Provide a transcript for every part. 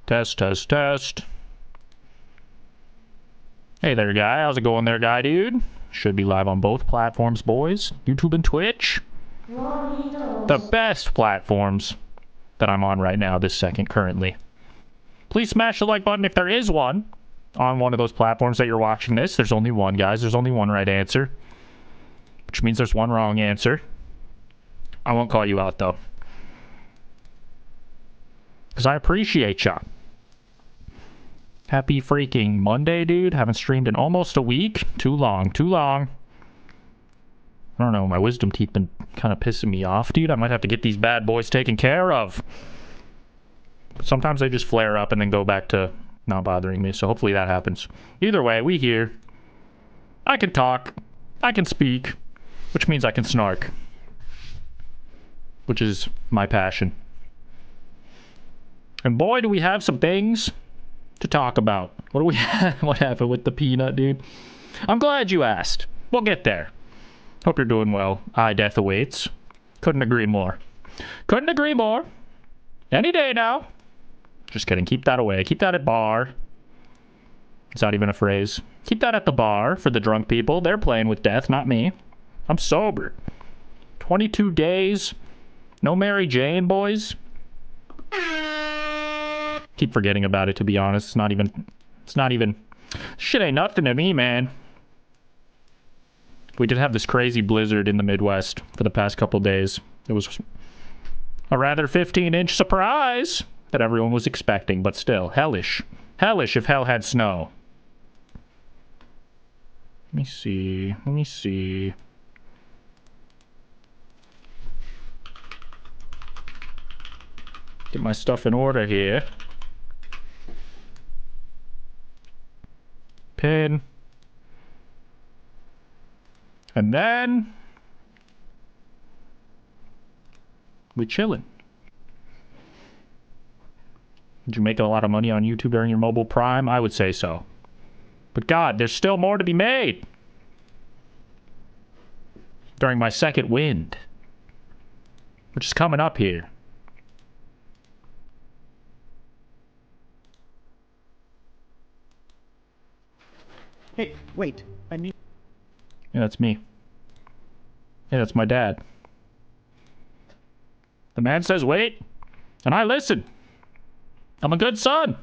Test, test, test. Hey there, guy. How's it going there, guy, dude? Should be live on both platforms, boys. YouTube and Twitch. Lonniedos. The best platforms that I'm on right now, this second, currently. Please smash the like button if there is one on one of those platforms that you're watching this. There's only one, guys. There's only one right answer. Which means there's one wrong answer. I won't call you out, though. Because I appreciate ya. Happy freaking Monday, dude. Haven't streamed in almost a week. Too long. Too long. I don't know. My wisdom teeth been kind of pissing me off, dude. I might have to get these bad boys taken care of. But sometimes they just flare up and then go back to not bothering me. So hopefully that happens. Either way, we here. I can talk. I can speak. Which means I can snark. Which is my passion. And boy, do we have some things to talk about. What do we have? What happened with the peanut, dude? I'm glad you asked. We'll get there. Hope you're doing well. Death awaits. Couldn't agree more. Couldn't agree more. Any day now. Just kidding. Keep that away. Keep that at bar. It's not even a phrase. Keep that at the bar for the drunk people. They're playing with death, not me. I'm sober. 22 days. No Mary Jane, boys. Keep forgetting about it, to be honest. It's not even shit ain't nothing to me, man. We did have this crazy blizzard in the Midwest for the past couple days. It was a rather 15-inch surprise that everyone was expecting, but still, hellish. Hellish if hell had snow. Let me see. Let me see. Get my stuff in order here. Pin. And then we chillin'. Did you make a lot of money on YouTube during your mobile prime? I would say so. But God, there's still more to be made. During my second wind, which is coming up here. Hey, wait. I need... Yeah, that's me. Yeah, that's my dad. The man says wait, and I listen. I'm a good son.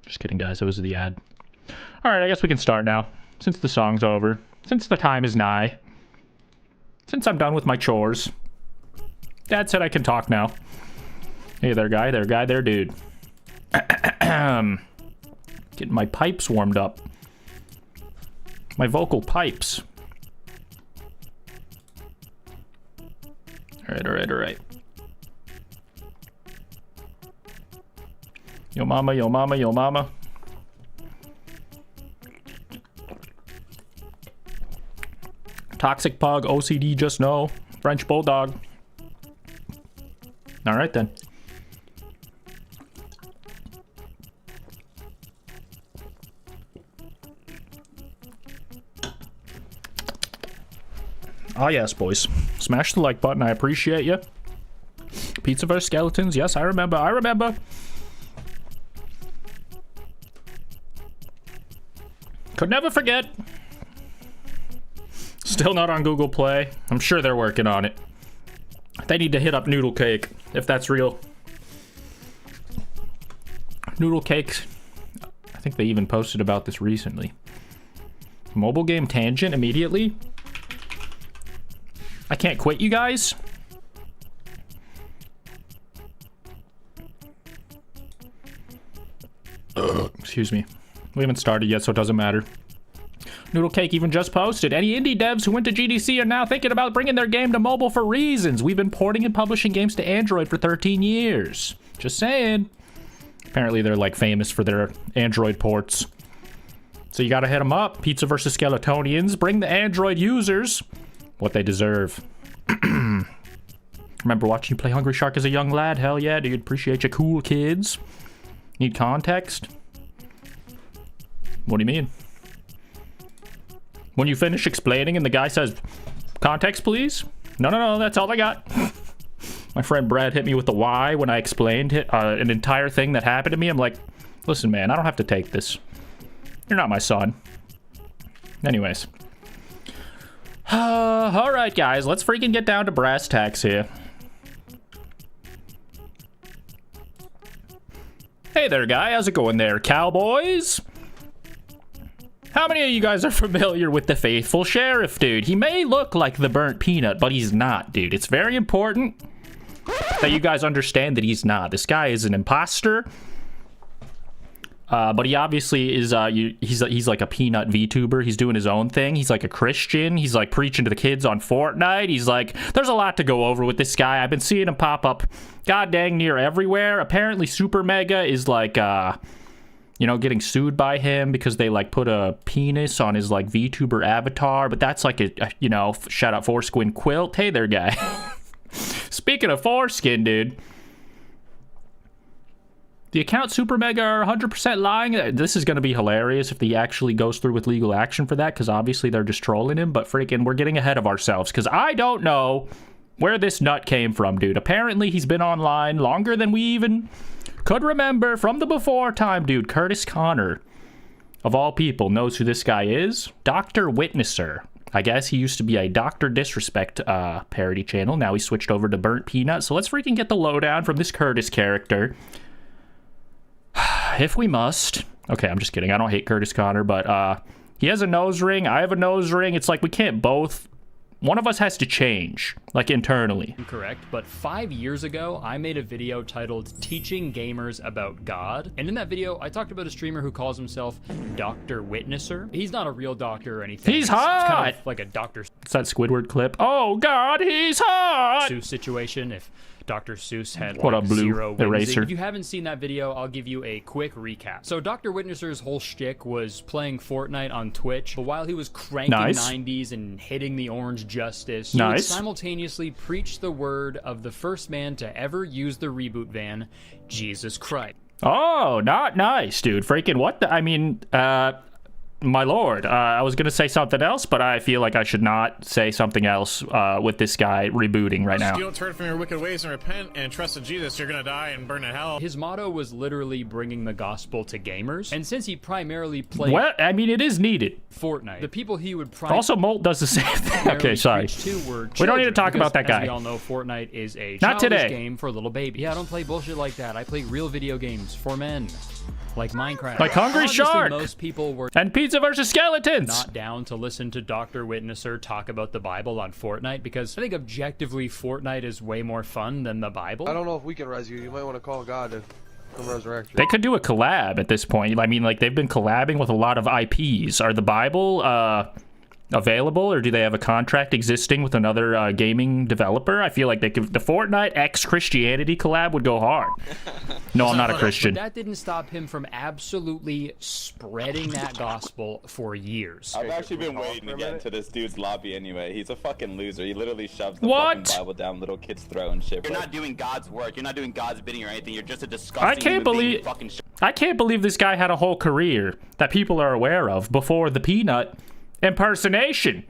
Just kidding, guys. That was the ad. Alright, I guess we can start now. Since the song's over. Since the time is nigh. Since I'm done with my chores. Dad said I can talk now. Hey there, guy. There, guy. There, dude. Getting my pipes warmed up. My vocal pipes. Alright, alright, alright. Yo mama, yo mama, yo mama. Toxic pug, OCD, just no. French bulldog. Alright then. Ah yes, boys. Smash the like button. I appreciate you. Pizza vs. Skeletons. Yes, I remember. I remember. Could never forget. Still not on Google Play. I'm sure they're working on it. They need to hit up Noodle Cake, if that's real. Noodle Cakes. I think they even posted about this recently. Mobile game tangent immediately. I can't quit, you guys. Excuse me. We haven't started yet, so it doesn't matter. Noodle Cake even just posted. Any indie devs who went to GDC are now thinking about bringing their game to mobile for reasons. We've been porting and publishing games to Android for 13 years. Just saying. Apparently they're like famous for their Android ports. So you gotta hit them up. Pizza vs. Skeletonians. Bring the Android users what they deserve. Remember watching you play Hungry Shark as a young lad? Hell yeah, dude. Appreciate you, cool kids. Need context? What do you mean? When you finish explaining and the guy says, context please? No, no, no, that's all I got. My friend Brad hit me with the why when I explained an entire thing that happened to me. I'm like, listen, man, I don't have to take this. You're not my son. Anyways. Alright, guys. Let's freaking get down to brass tacks here. Hey there, guy. How's it going there, cowboys? How many of you guys are familiar with the faithful sheriff, dude? He may look like the burnt peanut, but he's not, dude. It's very important that you guys understand that he's not. This guy is an imposter. But he obviously is, he's like a peanut VTuber. He's doing his own thing. He's like a Christian. He's like preaching to the kids on Fortnite. He's like, there's a lot to go over with this guy. I've been seeing him pop up god dang near everywhere. Apparently Super Mega is like, you know, getting sued by him because they like put a penis on his like VTuber avatar. But that's like a you know, shout out Foreskin Quilt. Hey there, guy. Speaking of foreskin, dude. The account Super Mega are 100% lying. This is going to be hilarious if he actually goes through with legal action for that, because obviously they're just trolling him, but freaking we're getting ahead of ourselves, because I don't know where this nut came from, dude. Apparently he's been online longer than we even could remember from the before time, dude. Curtis Connor, of all people, knows who this guy is. Dr. Witnesser. I guess he used to be a Dr. Disrespect parody channel. Now he switched over to Burnt Peanut. So let's freaking get the lowdown from this Curtis character. If we must. Okay, I'm just kidding. I don't hate Curtis Connor, but he has a nose ring. I have a nose ring. It's like we can't both. One of us has to change, like internally. Correct, but 5 years ago, I made a video titled Teaching Gamers About God. And in that video, I talked about a streamer who calls himself Dr. Witnesser. He's not a real doctor or anything. He's hot! It's kind of like a Dr. It's that Squidward clip. Oh, God, he's hot! Seuss situation. If Dr. Seuss had What like a blue zero eraser. whimsy. If you haven't seen that video, I'll give you a quick recap. So Dr. Witnesser's whole shtick was playing Fortnite on Twitch, but while he was cranking 90s and hitting the orange justice, he would simultaneously preach the word of the first man to ever use the reboot van, Jesus Christ. Oh, not nice, dude. Freaking what the, I mean, my lord, I was going to say something else, but I feel like I should not say something else with this guy rebooting right now. If you don't turn from your wicked ways and repent and trust in Jesus, you're going to die and burn in hell. His motto was literally bringing the gospel to gamers. And since he primarily played Well, I mean, it is needed. Fortnite, the people he would Also, Molt does the same thing. Okay, sorry. We don't need to talk about that guy. As we all know, Fortnite is a Not today. game for little babies. Yeah, I don't play bullshit like that. I play real video games for men. Like Minecraft. Like Hungry Obviously, Shark. Most people were and Pizza vs. Skeletons. Not down to listen to Dr. Witnesser talk about the Bible on Fortnite, because I think objectively Fortnite is way more fun than the Bible. I don't know if we can res you. You might want to call God to come resurrect you. They could do a collab at this point. I mean, like, they've been collabing with a lot of IPs. Are the Bible available, or do they have a contract existing with another gaming developer? I feel like they could. The Fortnite X Christianity collab would go hard. No, I'm not a Christian. But that didn't stop him from absolutely spreading that gospel for years. I've actually been waiting to get into this dude's lobby anyway. He's a fucking loser. He literally shoves the fucking Bible down little kids' throat and shit. You're not doing God's work. You're not doing God's bidding or anything. You're just a disgusting I can't believe this guy had a whole career that people are aware of before the peanut impersonation.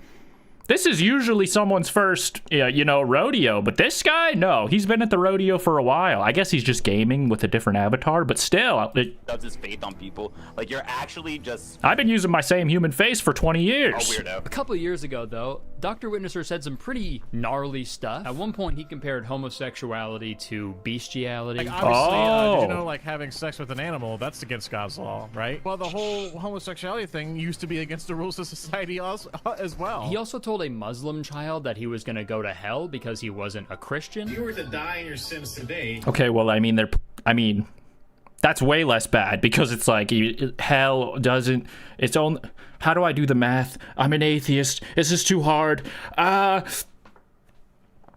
This is usually someone's first, you know, rodeo, but this guy, no, he's been at the rodeo for a while. I guess he's just gaming with a different avatar, but still. Does his faith on people. Like, you're actually just... I've been using my same human face for 20 years. Oh, weirdo. A couple of years ago, though, Dr. Witnesser said some pretty gnarly stuff. At one point, he compared homosexuality to bestiality. Like, obviously, did you know, like, having sex with an animal, that's against God's law, right? Well, the whole homosexuality thing used to be against the rules of society as well. He also told a Muslim child that he was going to go to hell because he wasn't a Christian. If you were to die in your sins today... Okay, well, I mean, that's way less bad, because it's like hell doesn't, its own. How do I do the math? I'm an atheist. This is too hard.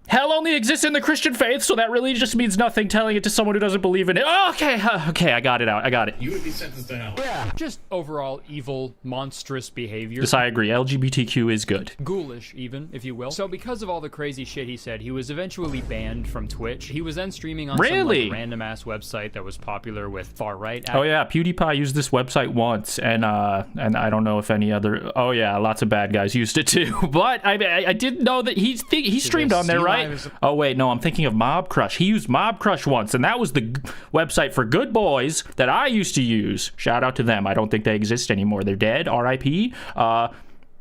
Hell only exists in the Christian faith, so that really just means nothing, telling it to someone who doesn't believe in it. Oh, okay, I got it out. I got it. You would be sentenced to hell. Yeah. Just overall evil, monstrous behavior. Yes, I agree. LGBTQ is good. Ghoulish, even, if you will. So because of all the crazy shit he said, he was eventually banned from Twitch. He was then streaming on some like, random-ass website that was popular with far-right. Oh, yeah, PewDiePie used this website once, and I don't know if any other... Oh, yeah, lots of bad guys used it, too. But I didn't know that he streamed on there, right? What? Oh, wait, no, I'm thinking of Mob Crush. He used Mob Crush once, and that was the website for good boys that I used to use. Shout out to them. I don't think they exist anymore. They're dead. R.I.P.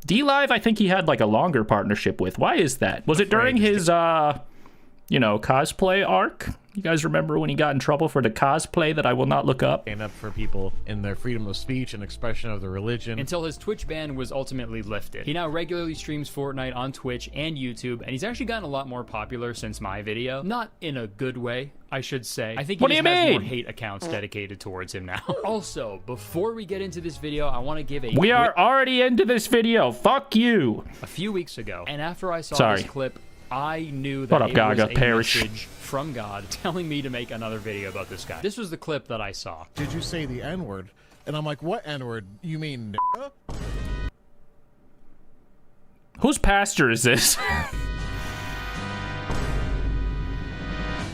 D-Live, I think he had, like, a longer partnership with. Why is that? Was it during his, you know, cosplay arc? You guys remember when he got in trouble for the cosplay that I will not look up? Stand up for people in their freedom of speech and expression of their religion. Until his Twitch ban was ultimately lifted. He now regularly streams Fortnite on Twitch and YouTube, and he's actually gotten a lot more popular since my video. Not in a good way, I should say. I think he just has more hate accounts dedicated towards him now. Also, before we get into this video, I want to give a We are already into this video. Fuck you. A few weeks ago, and after I saw this clip, I knew that it was a message from God telling me to make another video about this guy. This was the clip that I saw. Did you say the N-word? And I'm like, what N-word? You mean n***a? Whose pastor is this?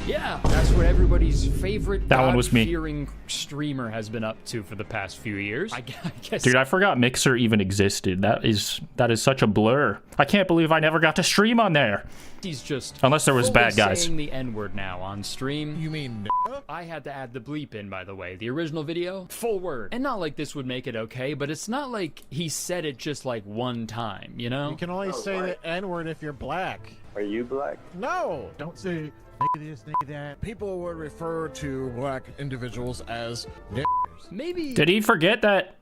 Yeah, that's what everybody's favorite God-fearing streamer has been up to for the past few years. I guess. Dude, I forgot Mixer even existed. That is such a blur. I can't believe I never got to stream on there. He's just unless there was bad guys saying the N-word now on stream. You mean n***a? I had to add the bleep in, by the way. The original video, full word. And not like this would make it okay, but it's not like he said it just like one time, you know? You can only say the N-word if you're black. Are you black? No! Don't say nigga this, nigga that. People would refer to black individuals as niggers. Maybe. Did he forget that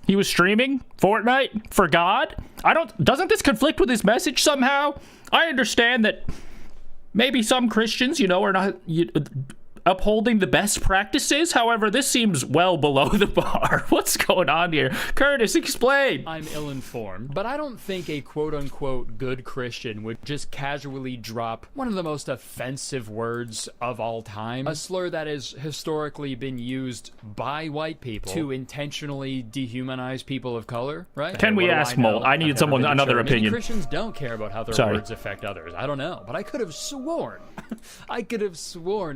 he was streaming Fortnite for God? Doesn't this conflict with his message somehow? I understand that maybe some Christians, you know, are not upholding the best practices. However, this seems well below the bar. What's going on here? Curtis, explain. I'm ill-informed, but I don't think a quote-unquote good Christian would just casually drop one of the most offensive words of all time, a slur that has historically been used by white people to intentionally dehumanize people of color, right? Can we ask Molt? I need another opinion. Maybe Christians don't care about how their words affect others. I don't know, but I could have sworn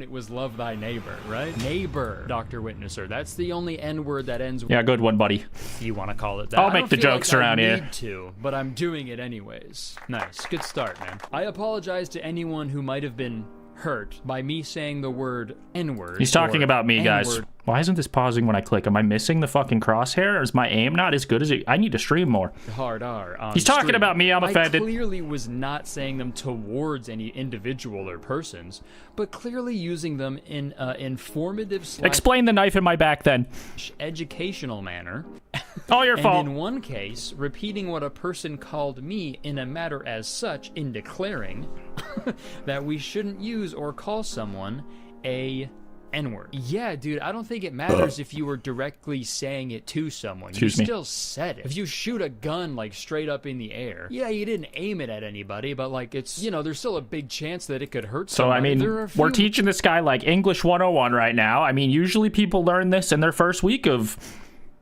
it was love thy neighbor, right? Neighbor, Dr. Witnesser. That's the only N-word that ends with... Yeah, good one, buddy. If you want to call it that. I'll make the jokes around here. I don't feel like I need to, but I'm doing it anyways. Nice. Good start, man. I apologize to anyone who might have been hurt by me saying the word N-word. He's talking about me, guys. Why isn't this pausing when I click? Am I missing the fucking crosshair? Or is my aim not as good as it? I need to stream more. Hard R. He's talking about me. I'm offended. I clearly was not saying them towards any individual or persons, but clearly using them in informative / Explain the knife in my back, then. Educational manner. All your fault. And in one case, repeating what a person called me in a matter as such in declaring that we shouldn't use or call someone a N-word. Yeah, dude, I don't think it matters if you were directly saying it to someone. You still said it. If you shoot a gun, like, straight up in the air, yeah, you didn't aim it at anybody, but, like, it's, you know, there's still a big chance that it could hurt someone. So, I mean, we're teaching this guy, like, English 101 right now. I mean, usually people learn this in their first week of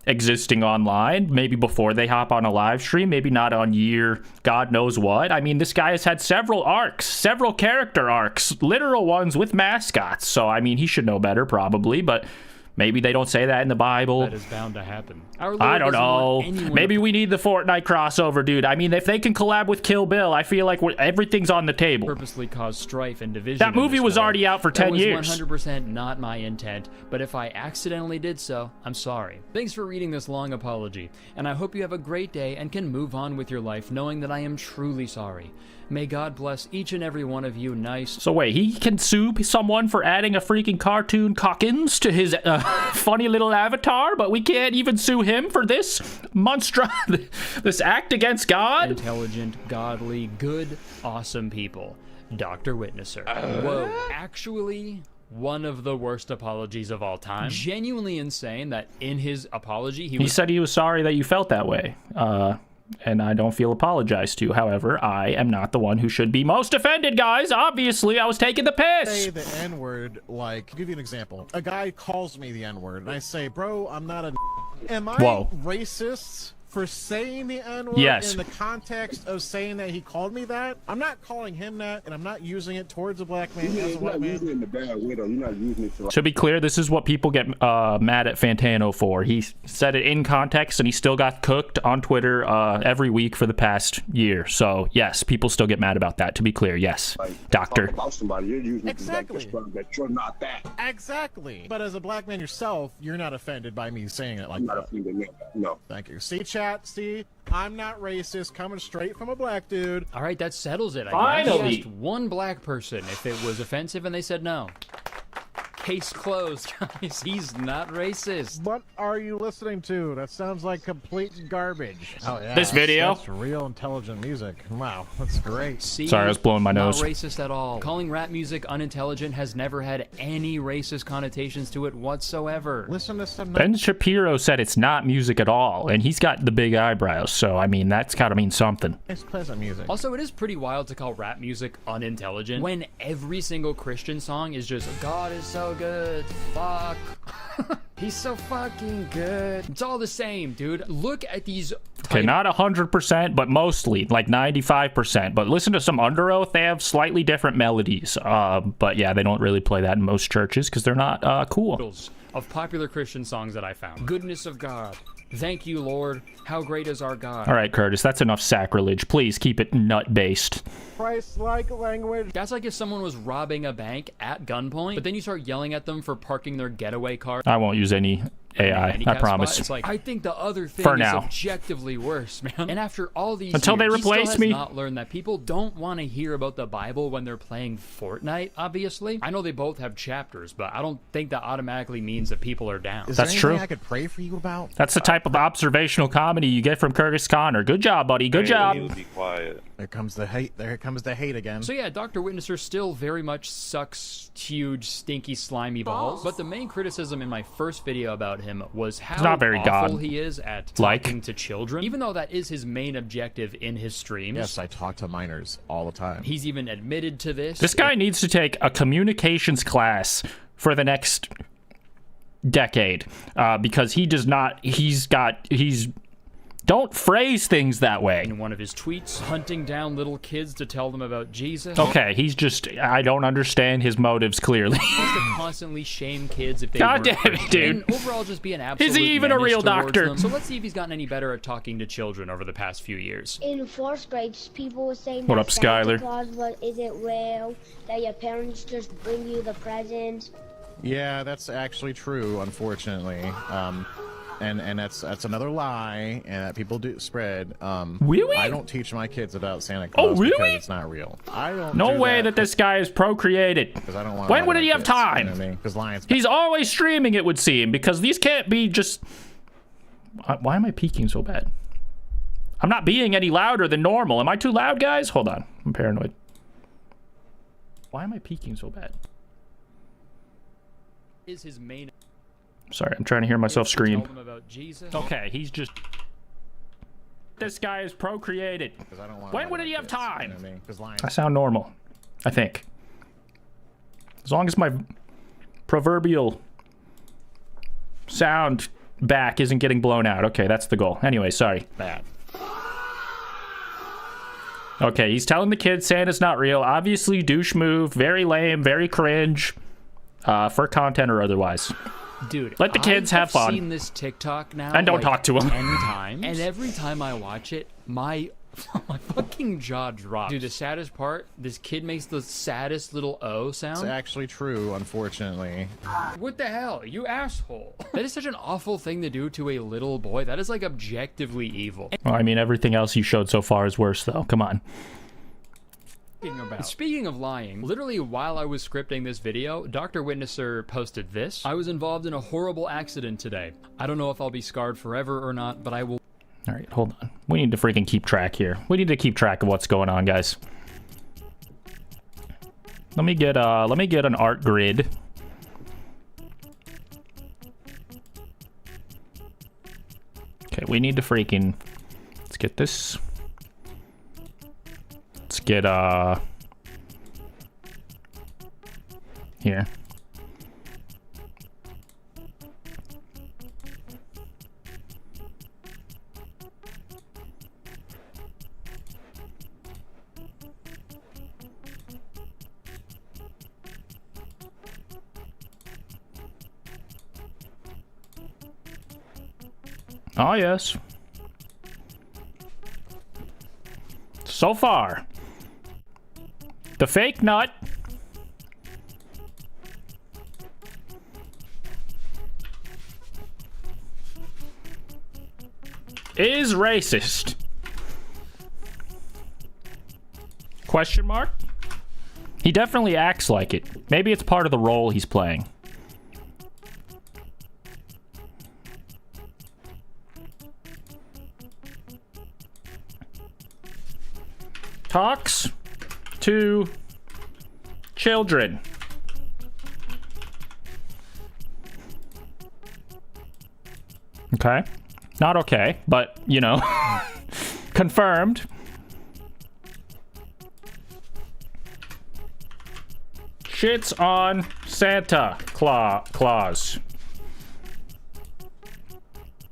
existing online, maybe before they hop on a live stream, maybe not on year God knows what. I mean, this guy has had several arcs, several character arcs, literal ones with mascots. So, I mean, he should know better probably, but maybe they don't say that in the Bible. That is bound to happen. I don't know. Maybe we need the Fortnite crossover, dude. I mean, if they can collab with Kill Bill, I feel like everything's on the table. Purposely cause strife and division. That movie was already out for 10 years. That was 100% not my intent, but if I accidentally did so, I'm sorry. Thanks for reading this long apology, and I hope you have a great day and can move on with your life knowing that I am truly sorry. May God bless each and every one of you. Nice. So wait, he can sue someone for adding a freaking cartoon Cockins to his funny little avatar, but we can't even sue him for this this act against God? Intelligent, godly, good, awesome people. Dr. Witnesser. Whoa, actually, one of the worst apologies of all time. Genuinely insane that in his apology, he said he was sorry that you felt that way. And I don't feel apologized to. However, I am not the one who should be most offended, guys. Obviously, I was taking the piss. Say the N-word, like, I'll give you an example. A guy calls me the N-word, and I say, bro, I'm not a... Am I racist for saying the N-word Yes. in the context of saying that he called me that. I'm not calling him that, and I'm not using it towards a black man as a white man. Using it in the bad way, though. You're not using it to. To be clear, this is what people get mad at Fantano for. He said it in context, and he still got cooked on Twitter every week for the past year. So, yes, people still get mad about that. To be clear, yes, doctor. Talk about somebody, you're using Exactly. it to like, that you're not that. Exactly. But as a black man yourself, you're not offended by me saying it like I'm not that. offended. No. Thank you. See, chat, see? I'm not racist, coming straight from a black dude. All right, that settles it. I Finally. guess. Asked one black person if it was offensive, and they said no. Case closed, guys. He's not racist. What are you listening to? That sounds like complete garbage. Oh yeah. This video? That's real intelligent music. Wow, that's great. See, Sorry, I was blowing my nose. Not racist at all. Calling rap music unintelligent has never had any racist connotations to it whatsoever. Listen to some. Ben Shapiro said it's not music at all, and he's got the big eyebrows, so, I mean, that's gotta mean something. Nice, pleasant music. Also, it is pretty wild to call rap music unintelligent when every single Christian song is just, God is so good, fuck. He's so fucking good. It's all the same, dude. Look at these. Okay, not 100%, but mostly, like 95%. But listen to some Under Oath, they have slightly different melodies. But yeah, they don't really play that in most churches because they're not cool. Of popular Christian songs that I found. Goodness of God. Thank you, Lord. How great is our God. All right, Curtis, that's enough sacrilege. Please keep it nut-based. Christ-like language. That's like if someone was robbing a bank at gunpoint, but then you start yelling at them for parking their getaway car. I won't use any AI, I promise. It's like, I think the other thing For is now. objectively worse, man. And after all these Until years, they he still replace has me. not learned that people don't want to hear about the Bible when they're playing Fortnite, obviously. I know they both have chapters, but I don't think that automatically means that people are down. Is That's there true. anything I could pray for you about? That's the type of observational comedy you get from Curtis Connor. Good job, buddy. Good job. Be quiet. There comes the hate. There comes the hate again. So yeah, Dr. Witnesser still very much sucks huge, stinky, slimy balls. But the main criticism in my first video about him was how not very awful God. he is at Like. talking to children. Even though that is his main objective in his streams. Yes, I talk to minors all the time. He's even admitted to this. This guy needs to take a communications class for the next decade because he does not. He's don't phrase things that way. In one of his tweets, hunting down little kids to tell them about Jesus. Okay, he's just. I don't understand his motives clearly. He wants to constantly shame kids if they God weren't damn it, Christian. dude. And overall just be an absolute Is he even a menace real towards doctor? them. So let's see if he's gotten any better at talking to children over the past few years. In fourth grade, people were saying What that up, Skylar? Santa Claus isn't real, that your parents just bring you the presents. Yeah, that's actually true, unfortunately. And that's another lie, and that people do spread. Really? I don't teach my kids about Santa Claus really? because it's not real. I don't. No do way that this guy is procreated. because I don't want. When would he have time? Because lions. He's always streaming, it would seem, because these can't be just. Why am I peeking so bad? I'm not being any louder than normal. Am I too loud, guys? Hold on. I'm paranoid. Why am I peeking so bad? Is his main Sorry, I'm trying to hear myself is to tell scream. them about Jesus. Okay, he's just. This guy is procreated. I don't want. When would he have time? Because lions. I sound normal, I think. As long as my proverbial sound back isn't getting blown out. Okay, that's the goal. Anyway, sorry. Bad. Okay, he's telling the kids Santa's not real. Obviously, douche move. Very lame, very cringe. For content or otherwise. Dude, Let the kids have fun. I've seen this TikTok now And don't like talk to 'em. 10 times. And every time I watch it, my fucking jaw drops. Dude, the saddest part, this kid makes the saddest little O It's sound. actually true, unfortunately. What the hell? You asshole. That is such an awful thing to do to a little boy. That is like objectively evil. Well, I mean, everything else you showed so far is worse, though. Come on. Speaking of lying, literally while I was scripting this video, Dr. Witnesser posted this. I was involved in a horrible accident today. I don't know if I'll be scarred forever or not, but I will. All right, hold on. We need to freaking keep track here. We need to keep track of what's going on, guys. Let me get an art grid. Okay, we need to freaking. Let's get this. Let's get here. Oh, yes. So far. The fake nut is racist. Question mark? He definitely acts like it. Maybe it's part of the role he's playing. Talks to children. Okay. Not okay, but, you know, confirmed. Shits on Santa Claus.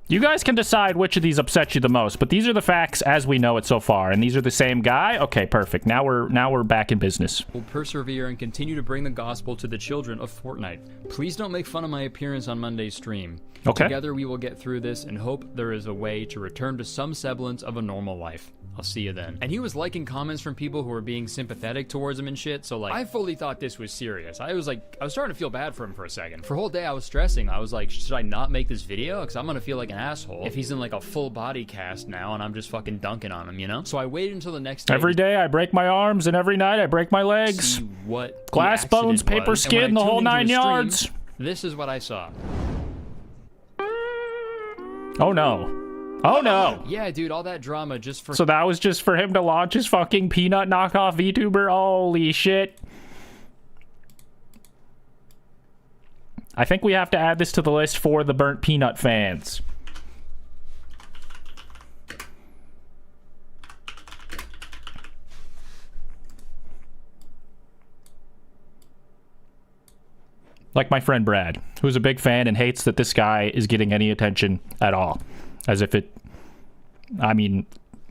You guys can decide which of these upset you the most, but these are the facts as we know it so far, and these are the same guy. Okay, perfect. Now we're back in business. We'll persevere and continue to bring the gospel to the children of Fortnite. Please don't make fun of my appearance on Monday's stream. Okay. Together we will get through this and hope there is a way to return to some semblance of a normal life. I'll see you then. And he was liking comments from people who were being sympathetic towards him and shit, so like, I fully thought this was serious. I was starting to feel bad for him for a second. For a whole day I was stressing. I was like, should I not make this video? Because I'm gonna feel like an asshole if he's in like a full body cast now and I'm just fucking dunking on him, you know? So I waited until the next day. Every day I break my arms and every night I break my legs. See what glass bones, paper skin, the whole 9 yards. This is what I saw. Oh no. Oh no. Yeah, dude, all that drama just for... So that was just for him to launch his fucking peanut knockoff VTuber? Holy shit. I think we have to add this to the list for the burnt peanut fans. Like my friend Brad, who's a big fan and hates that this guy is getting any attention at all. As if it... I mean,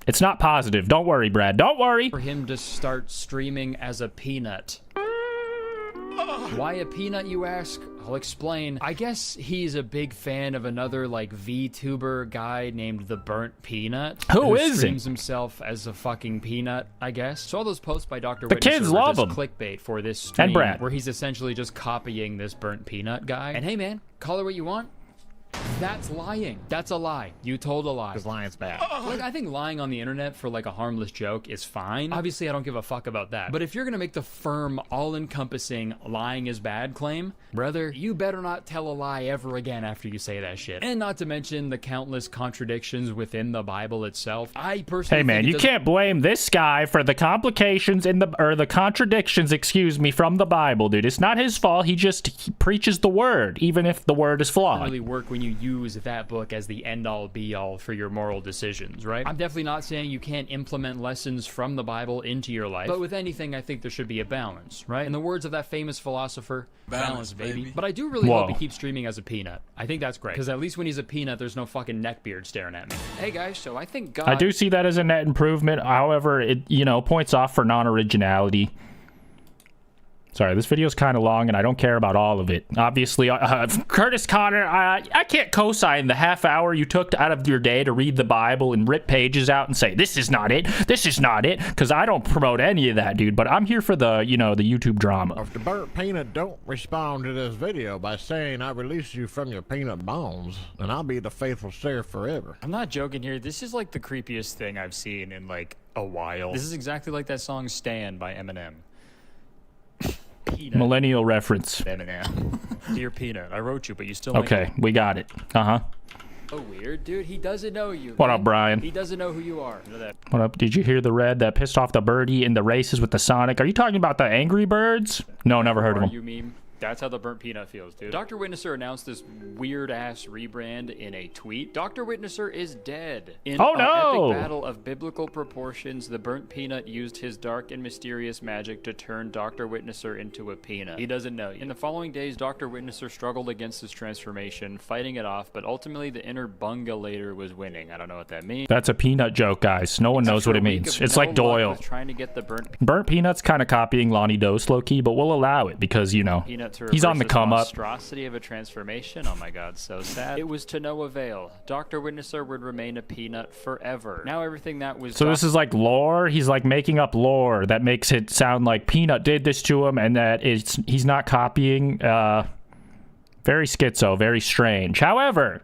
it's not positive. Don't worry, Brad. Don't worry. For him to start streaming as a peanut. Why a peanut, you ask? I'll explain. I guess he's a big fan of another, like, VTuber guy named The Burnt Peanut. Who is streams it? himself as a fucking peanut, I guess. So all those posts by Dr. The Witnesser kids were love just him. clickbait for this stream. And Brad. Where he's essentially just copying this Burnt Peanut guy. And hey, man, call it what you want. That's lying. That's a lie. You told a lie. Because lying's bad. Like, I think lying on the internet for like a harmless joke is fine. Obviously, I don't give a fuck about that. But if you're gonna make the firm, all-encompassing lying is bad claim, brother, you better not tell a lie ever again after you say that shit. And not to mention the countless contradictions within the Bible itself. I personally Hey man, you can't blame this guy for the complications in the contradictions, excuse me, from the Bible, dude. It's not his fault. He preaches the word, even if the word is flawed. Really work when you use that book as the end-all be-all for your moral decisions, right? I'm definitely not saying you can't implement lessons from the Bible into your life, but with anything, I think there should be a balance, right? In the words of that famous philosopher, balance, baby. But I do really hope he keeps streaming as a peanut. I think that's great, because at least when he's a peanut, there's no fucking neckbeard staring at me. Hey guys, so I think God... I do see that as a net improvement. However, it, you know, points off for non-originality. Sorry, this video's kind of long, and I don't care about all of it. Obviously, Curtis Connor, I can't co-sign the half hour you took out of your day to read the Bible and rip pages out and say, this is not it, this is not it, because I don't promote any of that, dude. But I'm here for the, you know, the YouTube drama. If the burnt peanut don't respond to this video by saying I release you from your peanut bones, then I'll be the faithful serf forever. I'm not joking here. This is like the creepiest thing I've seen in like a while. This is exactly like that song Stan by Eminem. Peanut. Millennial reference. Dear Peanut, I wrote you, but you still okay, we got it. Uh-huh. Oh, weird, dude. He doesn't know you. What up, Brian? He doesn't know who you are. What up? Did you hear the red that pissed off the birdie in the races with the Sonic? Are you talking about the Angry Birds? No, never heard of them. You meme? That's how the burnt peanut feels, dude. Dr. Witnesser announced this weird-ass rebrand in a tweet. Dr. Witnesser is dead. In an epic battle of biblical proportions, the burnt peanut used his dark and mysterious magic to turn Dr. Witnesser into a peanut. He doesn't know. In the following days, Dr. Witnesser struggled against his transformation, fighting it off, but ultimately the inner bungalator was winning. I don't know what that means. That's a peanut joke, guys. No one knows what it means. It's like Doyle. Trying to get the burnt peanut's kind of copying Lonniedos low-key, but we'll allow it because, you know. Peanut internet to He's on the reverse come up. monstrosity of a transformation. Oh my god, so sad. It was to no avail. Dr. Witnesser would remain a peanut forever. Now everything that was... So this is like lore? He's like making up lore that makes it sound like Peanut did this to him and that he's not copying. Very schizo, very strange. However,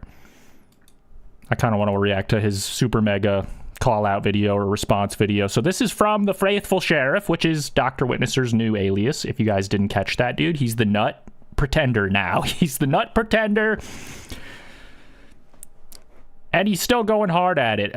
I kind of want to react to his super mega call-out video or response video. So this is from the Faithful Sheriff, which is Dr. Witnesser's new alias. If you guys didn't catch that, dude, he's the nut pretender now. He's the nut pretender. And he's still going hard at it.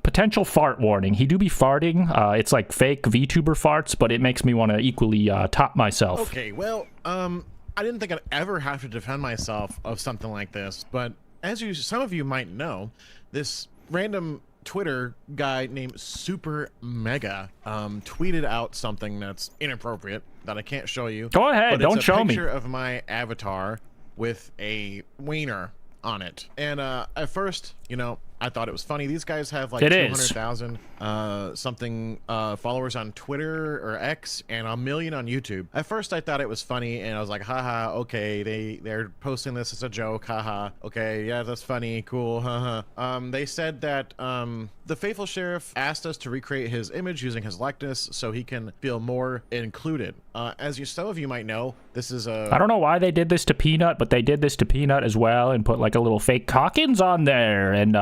Potential fart warning. He do be farting. It's like fake VTuber farts, but it makes me want to equally top myself. Okay, well, I didn't think I'd ever have to defend myself of something like this, but as some of you might know, this random Twitter guy named Super Mega tweeted out something that's inappropriate that I can't show you. Go ahead, don't show me. It's a picture of my avatar with a wiener on it. And at first, you know, I thought it was funny. These guys have like 200,000 something followers on Twitter or X and 1 million on YouTube. At first I thought it was funny and I was like, haha, okay, they're posting this as a joke, haha. Okay, yeah, that's funny, cool, haha. They said that the Faithful Sheriff asked us to recreate his image using his likeness so he can feel more included. As some of you might know, this is a... I don't know why they did this to Peanut, but they did this to Peanut as well and put like a little fake Calkins on there and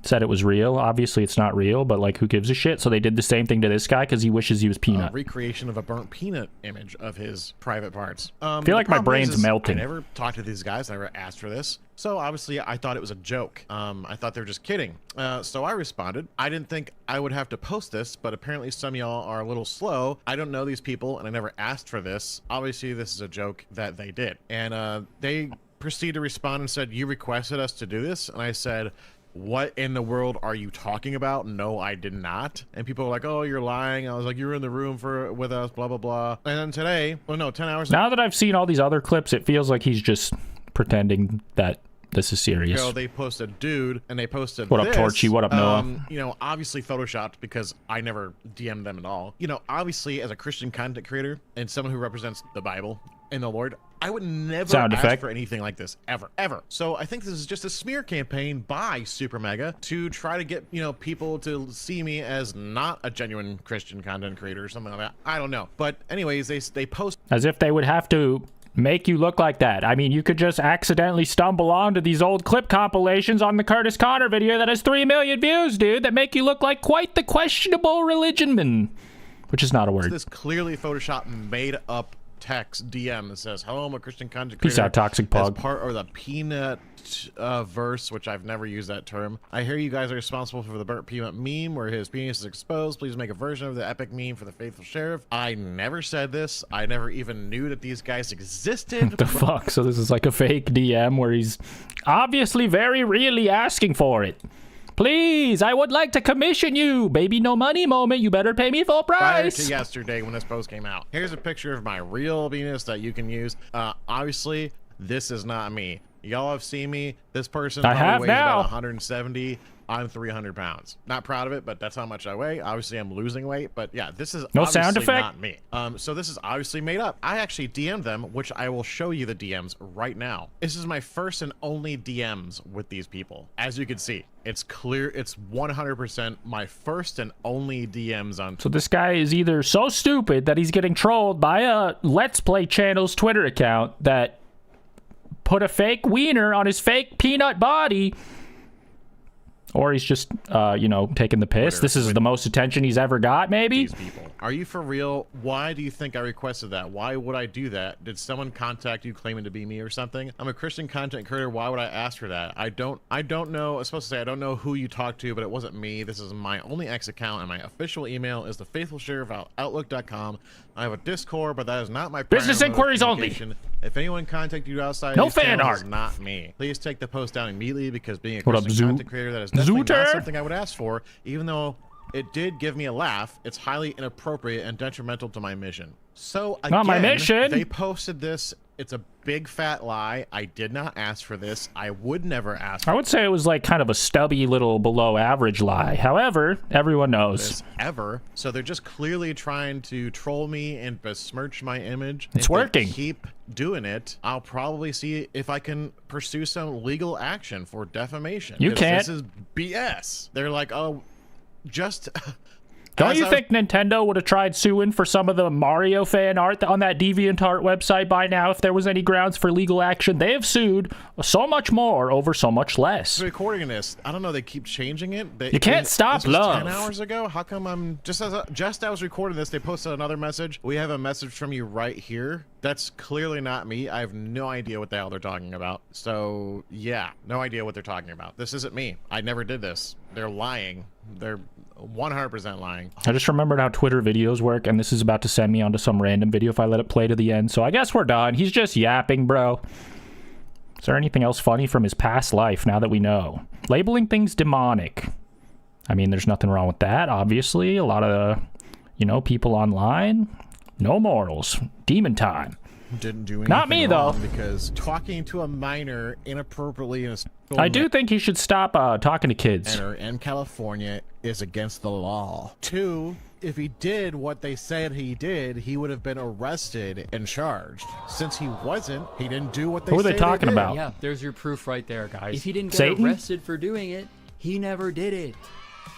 said it was real. Obviously it's not real, but like who gives a shit? So they did the same thing to this guy because he wishes he was Peanut. Recreation of a burnt peanut image of his private parts. I feel like my brain's melting. I never talked to these guys. I never asked for this. So obviously I thought it was a joke. I thought they were just kidding. So I responded. I didn't think I would have to post this, but apparently some of y'all are a little slow. I don't know these people and I never asked for this. Obviously this is a joke that they did. And they proceeded to respond and said, you requested us to do this? And I said, what in the world are you talking about? No, I did not. And people were like, oh, you're lying. I was like, you were in the room with us, blah, blah, blah. And then today, well, no, 10 hours now that I've seen all these other clips, it feels like he's just pretending that this is serious. They posted dude and they posted what up, Torchy? What up, Noah? You know, obviously photoshopped because I never DM'd them at all. You know, obviously as a Christian content creator and someone who represents the Bible and the Lord, I would never ask for anything like this, ever. So I think this is just a smear campaign by Super Mega to try to get, you know, people to see me as not a genuine Christian content creator or something like that. I don't know. But anyways, they post... As if they would have to make you look like that. I mean, you could just accidentally stumble onto these old clip compilations on the Curtis Connor video that has 3 million views, dude, that make you look like quite the questionable religion man. Which is not a word. This clearly Photoshop made up text DM that says, hello, I'm a Christian content creator. Peace out, Toxic Pug. As part of the peanut verse, which I've never used that term. I hear you guys are responsible for the burnt peanut meme where his penis is exposed. Please make a version of the epic meme for the Faithful Sheriff. I never said this. I never even knew that these guys existed. What the fuck? So this is like a fake DM where he's obviously very really asking for it. Please, I would like to commission you. Baby, no money moment. You better pay me full price. Prior to yesterday when this post came out. Here's a picture of my real penis that you can use. Obviously, this is not me. Y'all have seen me. This person weighs about 170. I'm 300 pounds. Not proud of it, but that's how much I weigh. Obviously, I'm losing weight, but yeah, this is no obviously sound effect. Not me. So this is obviously made up. I actually DM'd them, which I will show you the DMs right now. This is my first and only DMs with these people. As you can see, it's clear. It's 100% my first and only DMs on. So this guy is either so stupid that he's getting trolled by a Let's Play channel's Twitter account that put a fake wiener on his fake peanut body, or he's just, you know, taking the piss. Twitter, this is the most attention he's ever got, maybe? These people. Are you for real? Why do you think I requested that? Why would I do that? Did someone contact you claiming to be me or something? I'm a Christian content creator. Why would I ask for that? I don't know. I was supposed to say I don't know who you talked to, but it wasn't me. This is my only X account, and my official email is thefaithfulsheriff@outlook.com. I have a Discord, but that is not my business inquiries only. If anyone contacted you outside, no fan art. Not me. Please take the post down immediately because being a Christian content creator, that is definitely not something I would ask for, even though it did give me a laugh. It's highly inappropriate and detrimental to my mission. So again, not my mission. They posted this. It's a big fat lie. I did not ask for this. I would never ask for I would say it was like kind of a stubby little below average lie. However, everyone knows. this ever. So they're just clearly trying to troll me and besmirch my image. It's If they working. keep doing it, I'll probably see if I can pursue some legal action for defamation. You 'Cause can't. This is BS. They're like, oh, just... Don't As you I- think Nintendo would have tried suing for some of the Mario fan art on that DeviantArt website by now if there was any grounds for legal action? They have sued so much more over so much less. recording this? I don't know. They keep changing it. You can't stop this was love. 10 hours ago. How come I'm just as I was recording this? They posted another message. We have a message from you right here. That's clearly not me. I have no idea what the hell they're talking about. So yeah, no idea what they're talking about. This isn't me. I never did this. They're lying. They're 100% lying. I just remembered how Twitter videos work, and this is about to send me onto some random video if I let it play to the end. So I guess we're done. He's just yapping, bro. Is there anything else funny from his past life now that we know? Labeling things demonic. I mean, there's nothing wrong with that, obviously. A lot of, people online. No morals. Demon time. Didn't do anything Not me, though. wrong because talking to a minor inappropriately in a school I do think he should stop talking to kids. manner in California is against the law. 2, if he did what they said he did, he would have been arrested and charged. Since he wasn't, he didn't do what they Who are they say talking did. about? Yeah, there's your proof right there, guys. If he didn't get Satan? arrested for doing it, he never did it.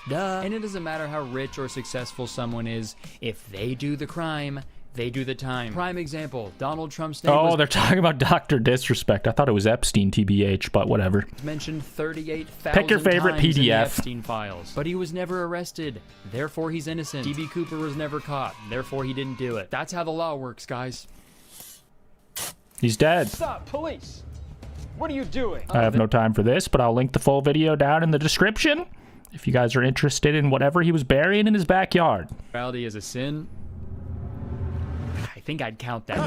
Duh. And it doesn't matter how rich or successful someone is. If they do the crime, they do the time. Prime example, Donald Trump's name Oh, was they're talking about Dr. Disrespect. I thought it was Epstein, TBH, but whatever. mentioned 38,000 Pick your favorite times in the PDF. Epstein files. But he was never arrested. Therefore, he's innocent. DB Cooper was never caught. Therefore, he didn't do it. That's how the law works, guys. He's dead. Stop, police! What are you doing? I have no time for this, but I'll link the full video down in the description if you guys are interested in whatever he was burying in his backyard. Morality is a sin. I think I'd count that.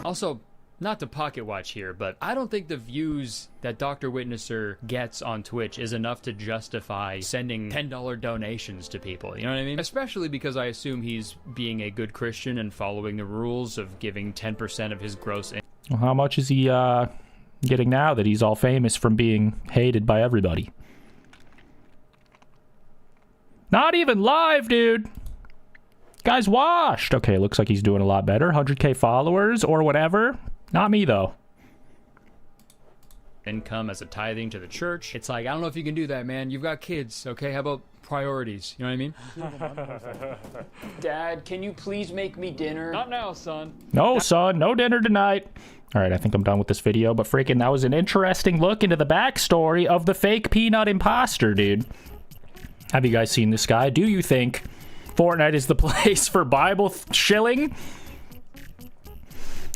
Also, not to pocket watch here, but I don't think the views that Dr. Witnesser gets on Twitch is enough to justify sending $10 donations to people. You know what I mean? Especially because I assume he's being a good Christian and following the rules of giving 10% of his gross income. Well, how much is he getting now that he's all famous from being hated by everybody? Not even live, dude. Guy's washed. Okay, looks like he's doing a lot better. 100K followers or whatever. Not me, though. Income as a tithing to the church. It's like, I don't know if you can do that, man. You've got kids, okay? How about priorities? You know what I mean? Dad, can you please make me dinner? Not now, son. No, son. No dinner tonight. All right, I think I'm done with this video, but freaking that was an interesting look into the backstory of the fake peanut imposter, dude. Have you guys seen this guy? Do you think Fortnite is the place for Bible shilling?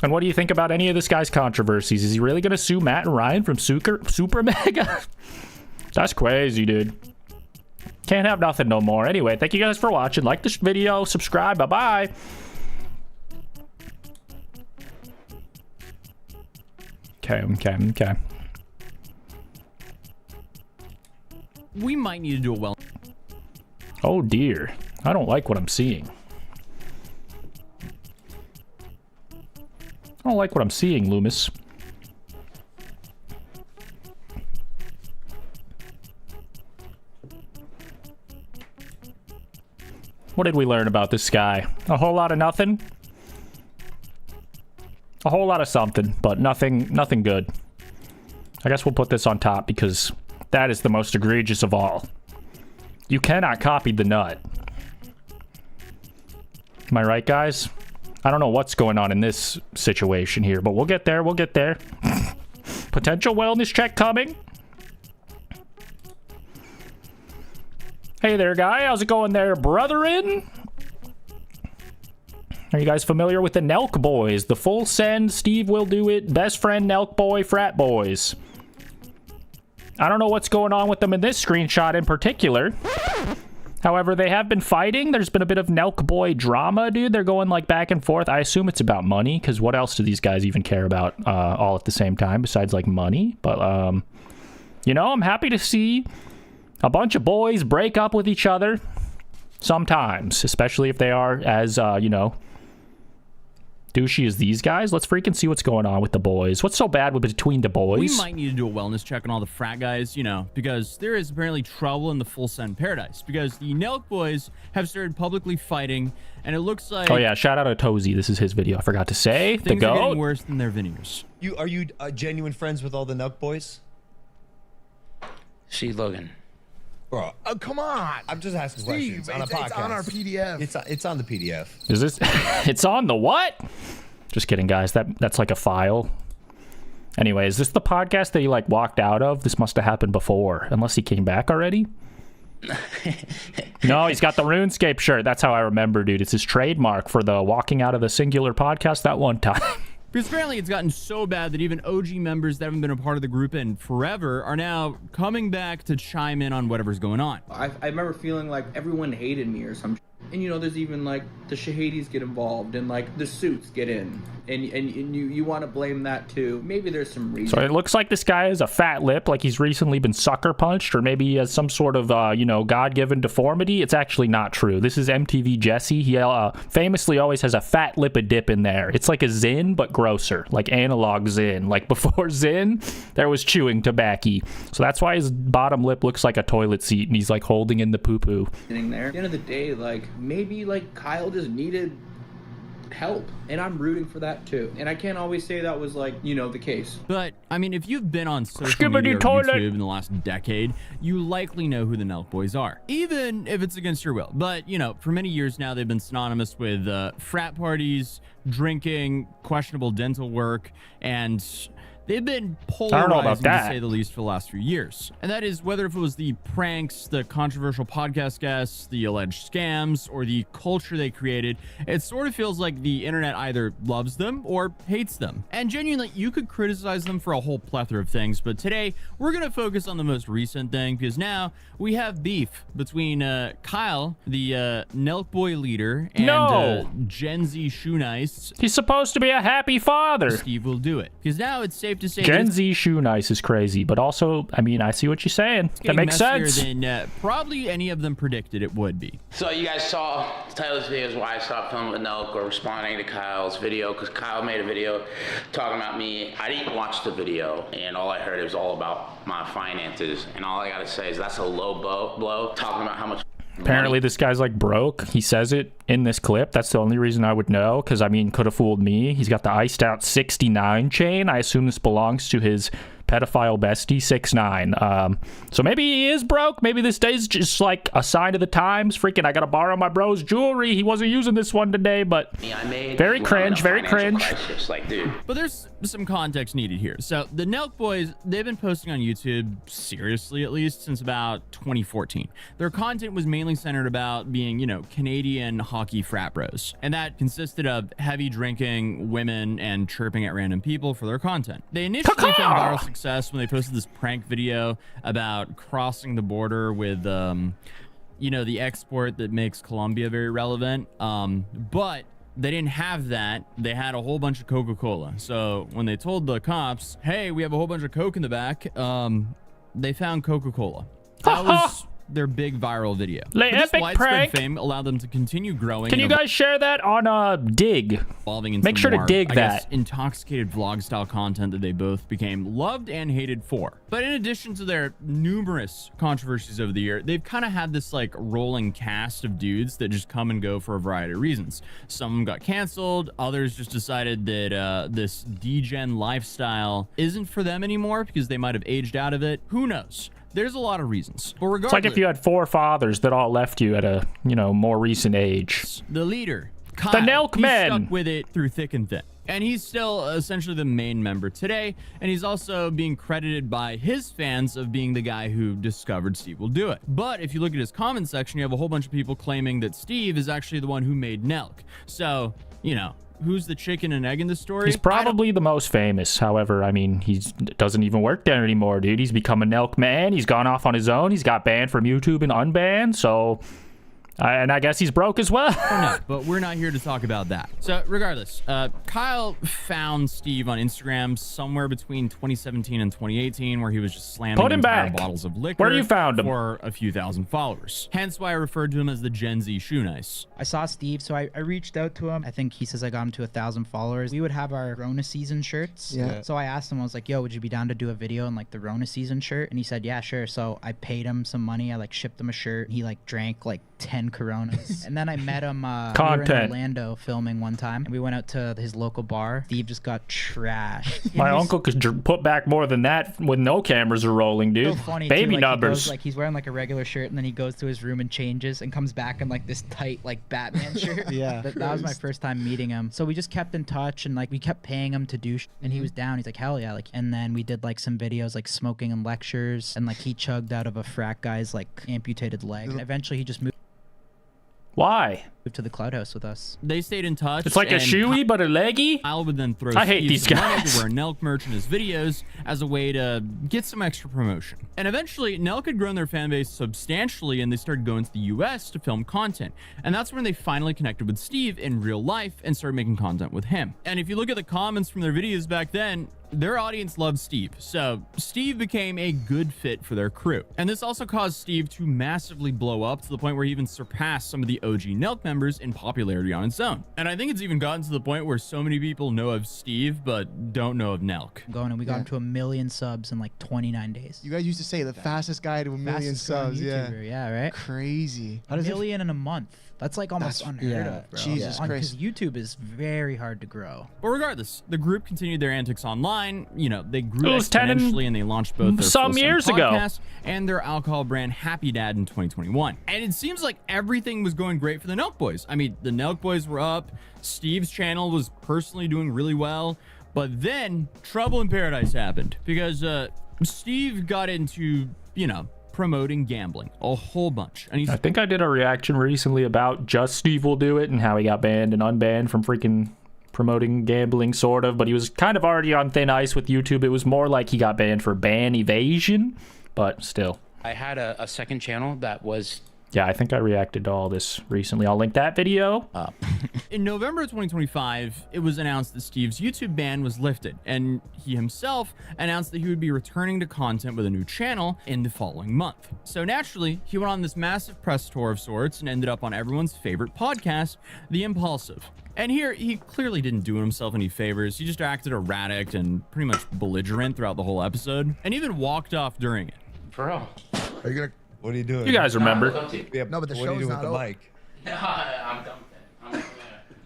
And what do you think about any of this guy's controversies? Is he really going to sue Matt and Ryan from Super Mega? That's crazy, dude. Can't have nothing no more. Anyway, thank you guys for watching. Like this video, subscribe. Bye-bye. Okay. We might need to do a well. Oh dear. I don't like what I'm seeing. I don't like what I'm seeing, Loomis. What did we learn about this guy? A whole lot of nothing? A whole lot of something, but nothing good. I guess we'll put this on top because that is the most egregious of all. You cannot copy the nut. Am I right, guys? I don't know what's going on in this situation here, but we'll get there. We'll get there. Potential wellness check coming. Hey there, guy. How's it going there, brotherin? Are you guys familiar with the NELK boys? The full send, Steve will do it, best friend, NELK boy, frat boys. I don't know what's going on with them in this screenshot in particular. However, they have been fighting. There's been a bit of NELK boy drama, dude. They're going like back and forth. I assume it's about money, because what else do these guys even care about all at the same time besides like money? But, you know, I'm happy to see a bunch of boys break up with each other sometimes, especially if they are as, you know, douchey as these guys. Let's freaking see what's going on with the boys. What's so bad with between the boys? We might need to do a wellness check on all the frat guys, you know, because there is apparently trouble in the full send paradise, because the NELK boys have started publicly fighting, and it looks like... Oh yeah, shout out to Tozy. This is his video. I forgot to say. The things are getting goat. worse than their veneers. Are you genuine friends with all the NELK boys? She looking. Bro, oh, come on. I'm just asking questions on a podcast. It's on our PDF. It's on the PDF. Is this? It's on the what? Just kidding, guys. That's like a file. Anyway, is this the podcast that he like walked out of? This must have happened before, unless he came back already. No, he's got the RuneScape shirt. That's how I remember, dude. It's his trademark for the walking out of the singular podcast that one time. Because apparently it's gotten so bad that even OG members that haven't been a part of the group in forever are now coming back to chime in on whatever's going on. I remember feeling like everyone hated me or some shit. And you know, there's even like the Shahadis get involved and like the suits get in. And you want to blame that too. Maybe there's some reason. So it looks like this guy has a fat lip, like he's recently been sucker punched, or maybe he has some sort of, you know, God-given deformity. It's actually not true. This is MTV Jesse. He famously always has a fat lip dip in there. It's like a Zin, but grosser, like analog Zin. Like before Zin, there was chewing tobacco. So that's why his bottom lip looks like a toilet seat, and he's like holding in the poo-poo. Sitting there. At the end of the day, like maybe like Kyle just needed help, and I'm rooting for that too, and I can't always say that was like, you know, the case. But I mean, if you've been on social media or YouTube in the last decade, you likely know who the NELK boys are, even if it's against your will. But you know, for many years now, they've been synonymous with frat parties, drinking, questionable dental work, and they've been polarizing, to say the least, for the last few years. And that is whether if it was the pranks, the controversial podcast guests, the alleged scams, or the culture they created, it sort of feels like the internet either loves them or hates them. And genuinely, you could criticize them for a whole plethora of things, but today we're going to focus on the most recent thing, because now we have beef between Kyle, the NELK boy leader, and Gen Z Shoe Nice. He's supposed to be a happy father. Steve will do it, because now it's safe to say Gen Z Shoe Nice is crazy, but also, I mean, I see what you're saying. That makes sense. Than probably any of them predicted it would be. So you guys saw the title of this video is why I stopped filming with NELK or responding to Kyle's video, because Kyle made a video talking about me. I didn't watch the video, and all I heard was all about my finances, and all I gotta say is that's a low blow, talking about how much apparently this guy's like broke. He says it in this clip. That's the only reason I would know, because I mean, could have fooled me. He's got the iced out 69 chain. I assume this belongs to his pedophile bestie 6ix9ine. So maybe he is broke. Maybe this day's just like a sign of the times. Freaking, I gotta borrow my bro's jewelry. He wasn't using this one today, but very cringe, very cringe. Crisis, like, dude. But there's some context needed here. So the NELK boys, they've been posting on YouTube, seriously at least, since about 2014. Their content was mainly centered about being, you know, Canadian hockey frat bros, and that consisted of heavy drinking, women, and chirping at random people for their content. They initially found viral success when they posted this prank video about crossing the border with you know, the export that makes Colombia very relevant, but they didn't have that. They had a whole bunch of Coca-Cola. So when they told the cops, hey, we have a whole bunch of Coke in the back, they found Coca-Cola. That was their big viral video. This widespread fame allowed them to continue growing. Can you guys share that on Dig? Make sure to dig that. Intoxicated vlog style content that they both became loved and hated for. But in addition to their numerous controversies over the year, they've kind of had this like rolling cast of dudes that just come and go for a variety of reasons. Some of them got canceled. Others just decided that this degen lifestyle isn't for them anymore because they might have aged out of it. Who knows? There's a lot of reasons. But regardless, it's like if you had 4 fathers that all left you at a, you know, more recent age. The leader, Kyle, the NELK men, stuck with it through thick and thin. And he's still essentially the main member today, and he's also being credited by his fans of being the guy who discovered Steve will do it. But if you look at his comment section, you have a whole bunch of people claiming that Steve is actually the one who made NELK. So, you know, who's the chicken and egg in the story? He's probably the most famous. However, I mean, he doesn't even work there anymore, dude. He's become a NELK man. He's gone off on his own. He's got banned from YouTube and unbanned. So And I guess he's broke as well. No, but we're not here to talk about that. So regardless, Kyle found Steve on Instagram somewhere between 2017 and 2018, where he was just slamming entire bottles of liquor. Where you found him? For a few thousand followers. Hence why I referred to him as the Gen Z Shoe Nice. I saw Steve, so I reached out to him. I think he says I got him to 1,000 followers. We would have our Rona season shirts. Yeah. So I asked him, I was like, yo, would you be down to do a video in like the Rona season shirt? And he said, yeah, sure. So I paid him some money. I like shipped him a shirt. He like drank like 10 Coronas. And then I met him we were in Orlando filming one time, and we went out to his local bar. Steve just got trashed. My uncle could put back more than that when no cameras are rolling, dude. So funny Baby too, like, numbers. He's wearing like a regular shirt, and then he goes to his room and changes and comes back in like this tight like Batman shirt. Yeah. That was my first time meeting him. So we just kept in touch, and like we kept paying him to do and he was down. He's like, hell yeah. Like, and then we did like some videos like smoking and lectures, and like he chugged out of a frat guy's like amputated leg. And eventually he just moved. Why? To the cloud house with us. They stayed in touch. It's like a shoey, but a leggy? Kyle would then throw I hate these guys. to wear NELK merch in his videos as a way to get some extra promotion. And eventually, NELK had grown their fan base substantially, and they started going to the US to film content. And that's when they finally connected with Steve in real life and started making content with him. And if you look at the comments from their videos back then, their audience loved Steve, so Steve became a good fit for their crew. And this also caused Steve to massively blow up to the point where he even surpassed some of the OG NELK members in popularity on its own. And I think it's even gotten to the point where so many people know of Steve but don't know of NELK. We got him to 1 million subs in like 29 days. You guys used to say the fastest guy to 1 million subs. Yeah, right? Crazy. A million in a month. That's like almost unheard of, bro. Jesus Christ. Because YouTube is very hard to grow. But regardless, the group continued their antics online. You know, they grew exponentially, and they launched both their some years ago and their alcohol brand Happy Dad in 2021. And it seems like everything was going great for the NELK boys. I mean, the NELK boys were up. Steve's channel was personally doing really well. But then trouble in paradise happened because Steve got into, you know, promoting gambling a whole bunch. And I think I did a reaction recently about just Steve will do it and how he got banned and unbanned from freaking promoting gambling, sort of, but he was kind of already on thin ice with YouTube. It was more like he got banned for ban evasion, but still. I had a second channel that was... Yeah, I think I reacted to all this recently. I'll link that video up. In November of 2025, it was announced that Steve's YouTube ban was lifted, and he himself announced that he would be returning to content with a new channel in the following month. So naturally, he went on this massive press tour of sorts and ended up on everyone's favorite podcast, The Impulsive. And here, he clearly didn't do himself any favors. He just acted erratic and pretty much belligerent throughout the whole episode, and even walked off during it. Bro. Are you gonna... What are you doing? You guys remember. Yeah, no, but the show's not over. Mic? No, I'm done with it.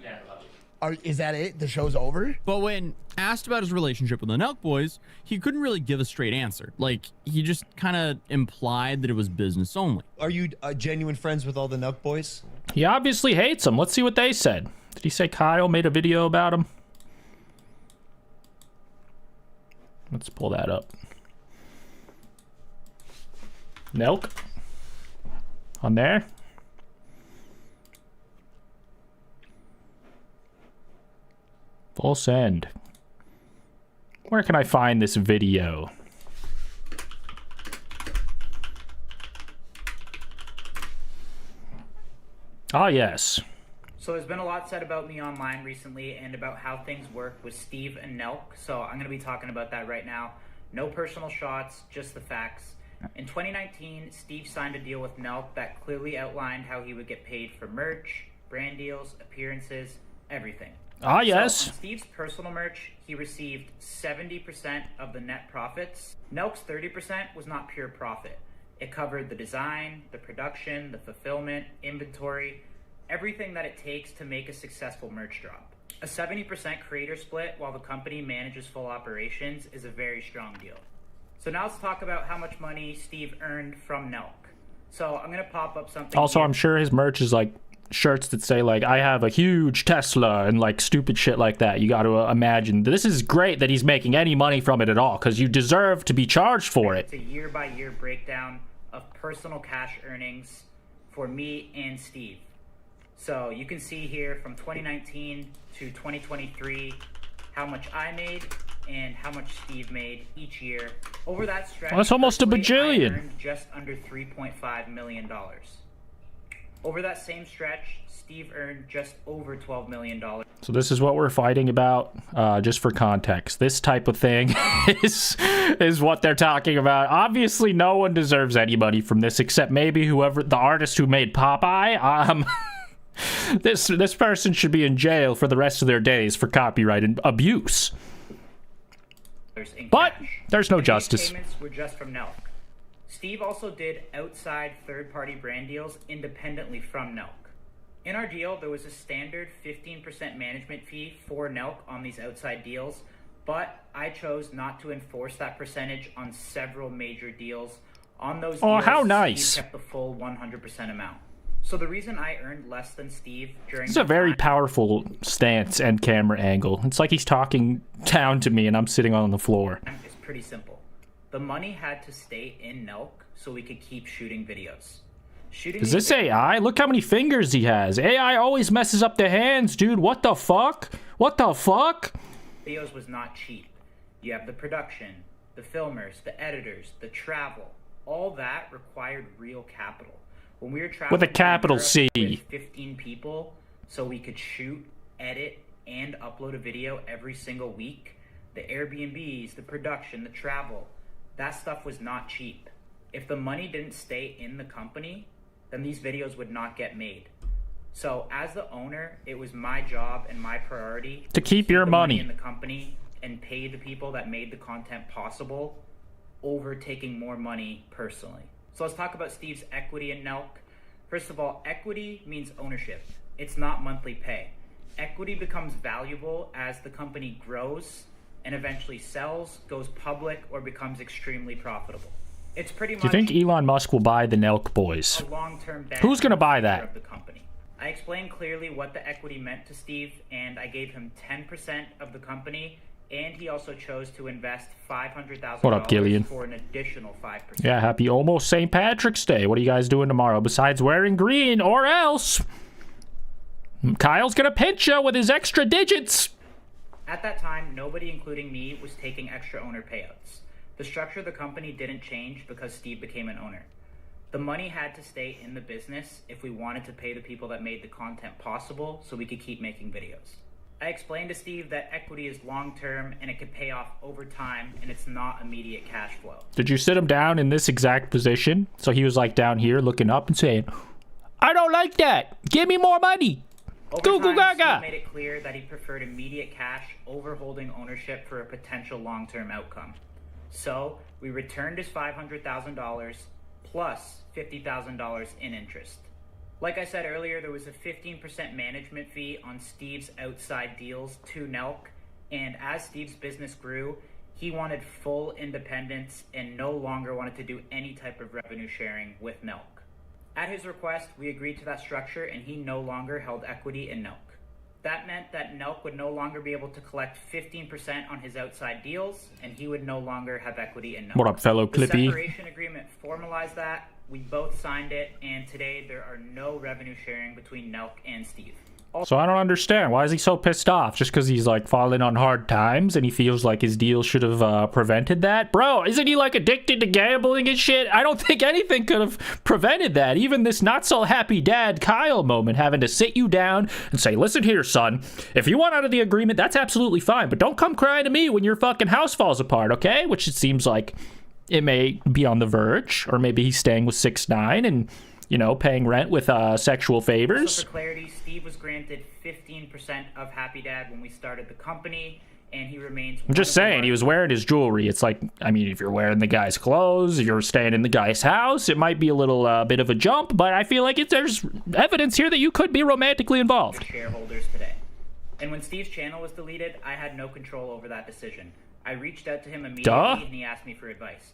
Yeah, I love you. Is that it? The show's over? But when asked about his relationship with the NELK boys, he couldn't really give a straight answer. Like, he just kind of implied that it was business only. Are you genuine friends with all the NELK boys? He obviously hates them. Let's see what they said. Did he say Kyle made a video about him? Let's pull that up. NELK? On there? Full send. Where can I find this video? Ah, yes. So there's been a lot said about me online recently and about how things work with Steve and NELK, so I'm going to be talking about that right now. No personal shots, just the facts. In 2019, Steve signed a deal with NELK that clearly outlined how he would get paid for merch, brand deals, appearances, everything. Ah, yes. So on Steve's personal merch, he received 70% of the net profits. NELK's 30% was not pure profit. It covered the design, the production, the fulfillment, inventory, everything that it takes to make a successful merch drop. A 70% creator split while the company manages full operations is a very strong deal. So now let's talk about how much money Steve earned from NELK. So I'm going to pop up something. Also, here. I'm sure his merch is like shirts that say like, I have a huge Tesla and like stupid shit like that. You got to imagine. This is great that he's making any money from it at all because you deserve to be charged for it. It's a year-by-year breakdown of personal cash earnings for me and Steve. So you can see here from 2019 to 2023 how much I made and how much Steve made each year. Over that stretch, that's almost a bajillion. I earned just under $3.5 million. Over that same stretch, Steve earned just over $12 million. So this is what we're fighting about, just for context. This type of thing is what they're talking about. Obviously, no one deserves any money from this except maybe whoever, the artist who made Popeye. This person should be in jail for the rest of their days for copyright and abuse. But there's no justice. Payments were just from NELK. Steve also did outside third-party brand deals independently from NELK. In our deal, there was a standard 15% management fee for NELK on these outside deals, but I chose not to enforce that percentage on several major deals. On those deals, how nice. Steve kept the full 100% amount. So the reason I earned less than Steve during It's a very powerful stance and camera angle. It's like he's talking down to me and I'm sitting on the floor. It's pretty simple. The money had to stay in NELK so we could keep shooting videos. Is this AI? Look how many fingers he has. AI always messes up the hands, dude. What the fuck? What the fuck? Videos was not cheap. You have the production, the filmers, the editors, the travel. All that required real capital. When we were traveling with a capital C, with 15 people, so we could shoot, edit, and upload a video every single week, the Airbnbs, the production, the travel, that stuff was not cheap. If the money didn't stay in the company, then these videos would not get made. So as the owner, it was my job and my priority to keep your money in the company and pay the people that made the content possible over taking more money personally. So let's talk about Steve's equity in NELK. First of all, equity means ownership. It's not monthly pay. Equity becomes valuable as the company grows and eventually sells, goes public, or becomes extremely profitable. It's pretty much. Do you think Elon Musk will buy the NELK boys? Who's gonna buy that? Of the company. I explained clearly what the equity meant to Steve, and I gave him 10% of the company, and he also chose to invest $500,000 for an additional 5%. Yeah, happy almost St. Patrick's Day. What are you guys doing tomorrow besides wearing green, or else Kyle's gonna pinch you with his extra digits. At that time, nobody, including me, was taking extra owner payouts. The structure of the company didn't change because Steve became an owner. The money had to stay in the business if we wanted to pay the people that made the content possible so we could keep making videos. I explained to Steve that equity is long-term and it could pay off over time and it's not immediate cash flow. Did you sit him down in this exact position? So he was like down here looking up and saying, I don't like that. Give me more money. Over time, Steve made it clear that he preferred immediate cash over holding ownership for a potential long-term outcome. So we returned his $500,000 plus $50,000 in interest. Like I said earlier, there was a 15% management fee on Steve's outside deals to NELK, and as Steve's business grew, he wanted full independence and no longer wanted to do any type of revenue sharing with NELK. At his request, we agreed to that structure and he no longer held equity in NELK. That meant that NELK would no longer be able to collect 15% on his outside deals and he would no longer have equity in NELK. What up, fellow Clippy? The separation agreement formalized that. We both signed it, and today there are no revenue sharing between NELK and Steve. So I don't understand. Why is he so pissed off? Just because he's like falling on hard times and he feels like his deal should have prevented that? Bro, isn't he like addicted to gambling and shit? I don't think anything could have prevented that. Even this not so happy dad Kyle moment, having to sit you down and say, listen here, son, if you want out of the agreement, that's absolutely fine. But don't come crying to me when your fucking house falls apart, okay? Which it seems like it may be on the verge, or maybe he's staying with 6ix9ine and, you know, paying rent with sexual favors. So for clarity, Steve was granted 15% of Happy Dad when we started the company, and he remains. I'm just saying, he was wearing his jewelry. It's like, I mean, if you're wearing the guy's clothes, if you're staying in the guy's house, it might be a little bit of a jump, but I feel like there's evidence here that you could be romantically involved. Shareholders today. And when Steve's channel was deleted, I had no control over that decision. I reached out to him immediately, and he asked me for advice.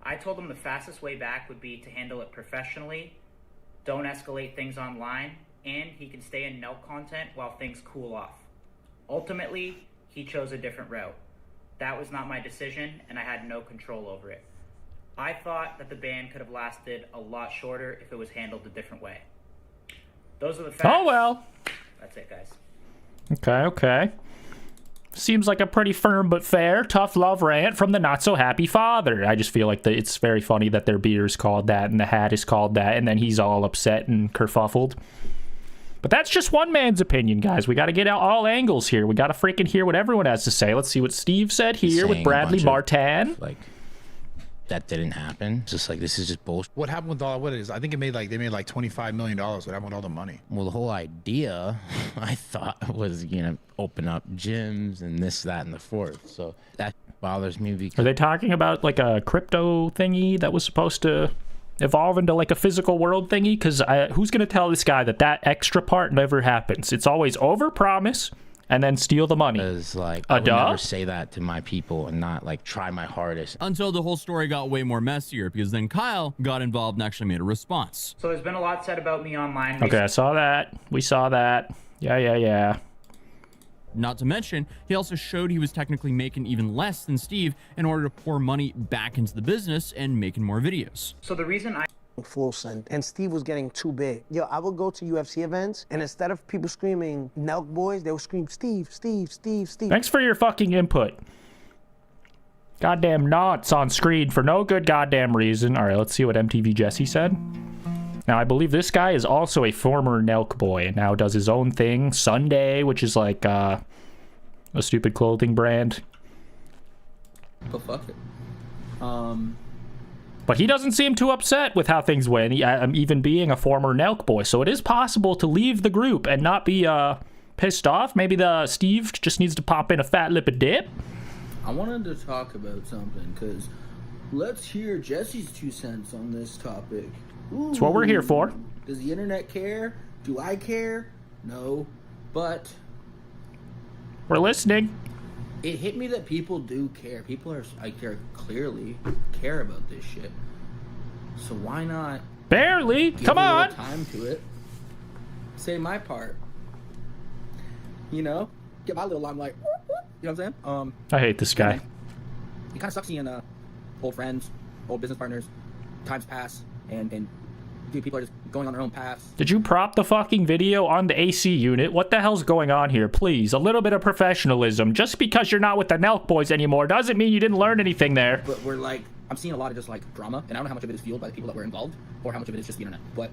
I told him the fastest way back would be to handle it professionally, don't escalate things online, and he can stay in NELK content while things cool off. Ultimately, he chose a different route. That was not my decision, and I had no control over it. I thought that the ban could have lasted a lot shorter if it was handled a different way. Those are the facts. Oh, well. That's it, guys. Okay. Seems like a pretty firm but fair, tough love rant from the not-so-happy father. I just feel like it's very funny that their beer is called that and the hat is called that, and then he's all upset and kerfuffled. But that's just one man's opinion, guys. We got to get out all angles here. We got to freaking hear what everyone has to say. Let's see what Steve said here with Bradley Martin. Like, that didn't happen. It's just like, this is just bullshit. What happened with all, what it is? I think they made like $25 million. What happened with all the money? Well, the whole idea, I thought, was, you know, open up gyms and this, that, and the fourth. So that bothers me because... Are they talking about like a crypto thingy that was supposed to evolve into like a physical world thingy? Because who's going to tell this guy that that extra part never happens? It's always overpromise and then steal the money. Because, like, I would never say that to my people and not, like, try my hardest. Until the whole story got way more messier, because then Kyle got involved and actually made a response. So there's been a lot said about me online. Okay, I saw that. We saw that. Yeah. Not to mention, he also showed he was technically making even less than Steve in order to pour money back into the business and making more videos. So the reason I full send, and Steve was getting too big. Yo, I would go to UFC events, and instead of people screaming NELK boys, they would scream Steve. Thanks for your fucking input. Goddamn knots on screen for no good goddamn reason. All right, let's see what MTV Jesse said. Now, I believe this guy is also a former NELK boy and now does his own thing, Sunday, which is like a stupid clothing brand. But fuck it. But he doesn't seem too upset with how things went, even being a former NELK boy. So it is possible to leave the group and not be pissed off. Maybe Steve just needs to pop in a fat lip and dip. I wanted to talk about something, because let's hear Jesse's 2 cents on this topic. Ooh, that's what we're here for. Does the internet care? Do I care? No. But we're listening. It hit me that people do care. People clearly care about this shit. So why not? Barely. Come on. Time to it. Say my part. You know, get my little limelight. You know what I'm saying? I hate this guy. It kind of sucks seeing old friends, old business partners. Times pass, and people are just going on their own paths. Did you prop the fucking video on the AC unit? What the hell's going on here? Please, a little bit of professionalism. Just because you're not with the NELK boys anymore doesn't mean you didn't learn anything there. But we're like, I'm seeing a lot of just like drama, and I don't know how much of it is fueled by the people that were involved, or how much of it is just the internet. But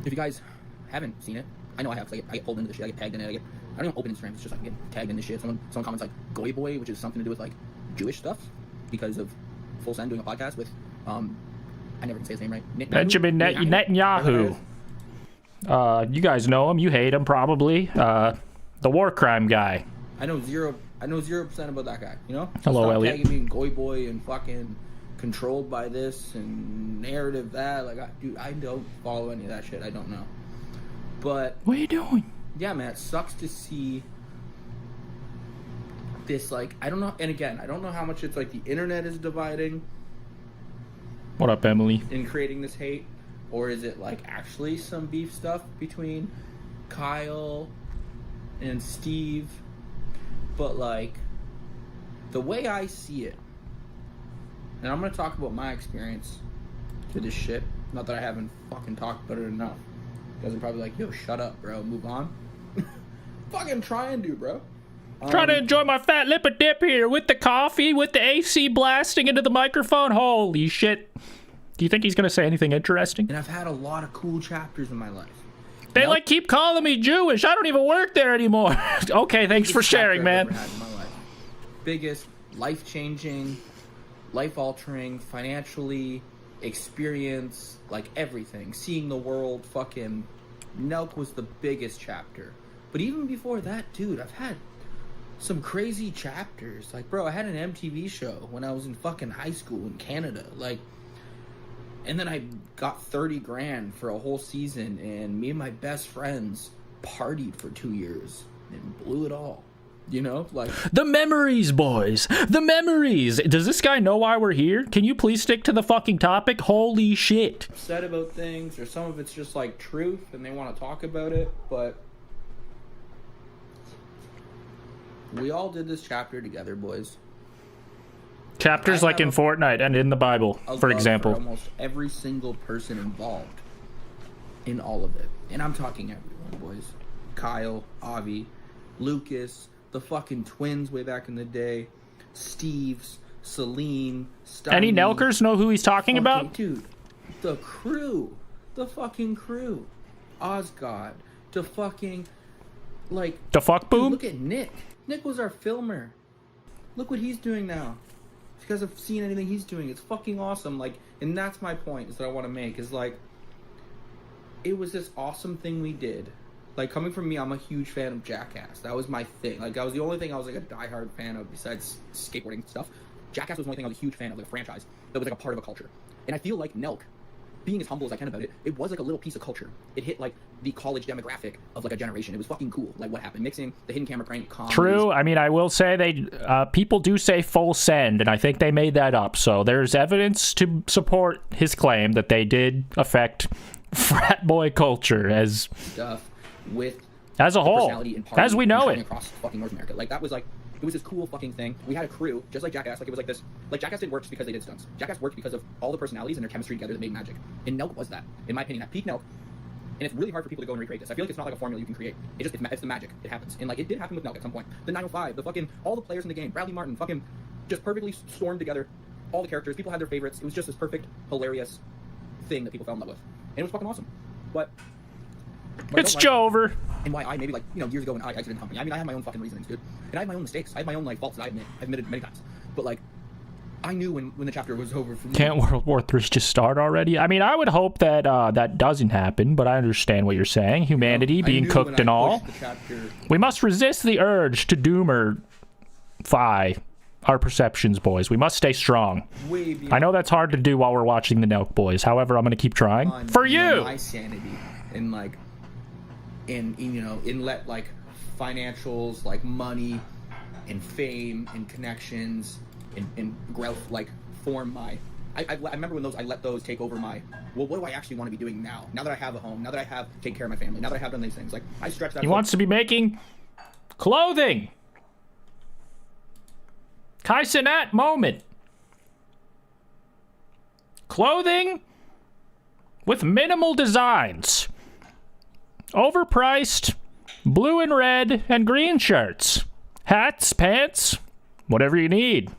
if you guys haven't seen it, I know I have. I get pulled into the shit. I get tagged in it. I don't even open Instagram. It's just like I get tagged in this shit. Someone comments like "goy boy," which is something to do with like Jewish stuff, because of Full Send doing a podcast with I never can say his name right. Benjamin Netanyahu. You guys know him. You hate him probably. The war crime guy. I know 0% about that guy. You know. Hello, stop Elliot. Tagging me goy boy and fucking controlled by this and narrative that. Like, dude, I don't follow any of that shit. I don't know. But what are you doing? Yeah, man, it sucks to see this. Like, I don't know. And again, I don't know how much it's like the internet is dividing. What up, Emily? In creating this hate, or is it like actually some beef stuff between Kyle and Steve? But like, the way I see it, and I'm gonna talk about my experience to this shit. Not that I haven't fucking talked about it enough. You guys are probably like, yo, shut up, bro, move on. Fucking try and do, bro. Trying to enjoy my fat lip and dip here with the coffee, with the AC blasting into the microphone. Holy shit. Do you think he's going to say anything interesting? And I've had a lot of cool chapters in my life. They like keep calling me Jewish. I don't even work there anymore. Okay, thanks for sharing, man. Biggest, life-changing, life-altering, financially, experience, like everything. Seeing the world, fucking NELK was the biggest chapter. But even before that, dude, I've had some crazy chapters. Like, bro, I had an MTV show when I was in fucking high school in Canada. Like, and then I got 30 grand for a whole season, and me and my best friends partied for 2 years and blew it all. You know, like the memories, boys. The memories. Does this guy know why we're here? Can you please stick to the fucking topic? Holy shit. Upset about things, or some of it's just like truth, and they want to talk about it, but we all did this chapter together, boys. Chapters like in Fortnite and in the Bible, for example. For almost every single person involved in all of it. And I'm talking everyone, boys. Kyle, Avi, Lucas, the fucking twins way back in the day, Steve's, Celine, Steiny, any Nelkers know who he's talking about? Dude, the crew, the fucking crew, Osgod, the fucking, like, the fuck boom. Dude, look at Nick. Nick was our filmer. Look what he's doing now. If you guys have seen anything he's doing, it's fucking awesome. Like, and that's my point is that I want to make is like, it was this awesome thing we did. Like, coming from me, I'm a huge fan of Jackass. That was my thing. Like, that was the only thing I was like a diehard fan of besides skateboarding stuff. Jackass was the only thing I was a huge fan of, like a franchise that was like a part of a culture. And I feel like NELK, being as humble as I can about it, it was like a little piece of culture. It hit like the college demographic of like a generation. It was fucking cool. Like what happened, mixing the hidden camera prank comedies. True. I mean, I will say they people do say full send, and I think they made that up. So there's evidence to support his claim that they did affect frat boy culture as stuff with as a whole, as we know it across fucking North America. Like that was like. It was this cool fucking thing. We had a crew, just like Jackass. Like it was like this. Like Jackass didn't work just because they did stunts. Jackass worked because of all the personalities and their chemistry together that made magic. And NELK was that, in my opinion, at peak NELK. And it's really hard for people to go and recreate this. I feel like it's not like a formula you can create. It's the magic. It happens. And like it did happen with NELK at some point. The 905, the fucking all the players in the game, Bradley Martin, fucking just perfectly stormed together. All the characters, people had their favorites. It was just this perfect, hilarious thing that people fell in love with, and it was fucking awesome. But it's Jover. And why I maybe like years ago when I exited the company. I mean, I have my own fucking reasonings, dude, and I have my own mistakes. I have my own like faults that I've admitted many times. But like, I knew when the chapter was over. For me. Can't World War III just start already? I mean, I would hope that that doesn't happen, but I understand what you're saying. Humanity being cooked and all. We must resist the urge to doomify our perceptions, boys. We must stay strong. I know that's hard to do while we're watching the NELK boys. However, I'm going to keep trying for you. My sanity and like. In let like financials, like money and fame and connections and growth like form my I remember when I let those take over my what do I actually want to be doing now that I have a home, now that I have taken care of my family, now that I have done these things. Like I stretched that. He wants to be making clothing. Kai Cenat moment. Clothing with minimal designs. Overpriced blue and red and green shirts, hats, pants, whatever you need.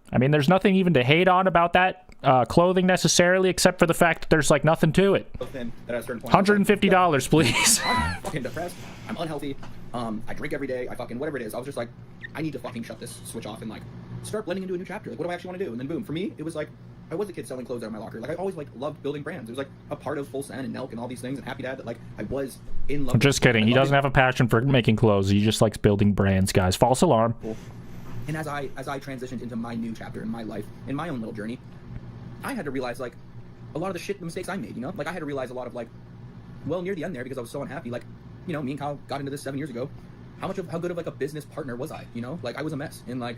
I mean, there's nothing even to hate on about that clothing necessarily, except for the fact that there's like nothing to it. $150, please. I'm fucking depressed. I'm unhealthy. I drink every day. I fucking whatever it is. I was just like, I need to fucking shut this switch off and like start blending into a new chapter. Like, what do I actually want to do? And then boom, for me, it was like. I was a kid selling clothes out of my locker. Like I always like loved building brands. It was like a part of Full Send and NELK and all these things and Happy Dad that like I was in love. I'm just kidding. He doesn't have a passion for making clothes. He just likes building brands, guys. False alarm. Cool. And as I transitioned into my new chapter in my life, in my own little journey, I had to realize like a lot of the mistakes I made. You know, like I had to realize a lot of like, well, near the end there because I was so unhappy. Like, you know, me and Kyle got into this 7 years ago. How good of like a business partner was I? You know, like I was a mess and like,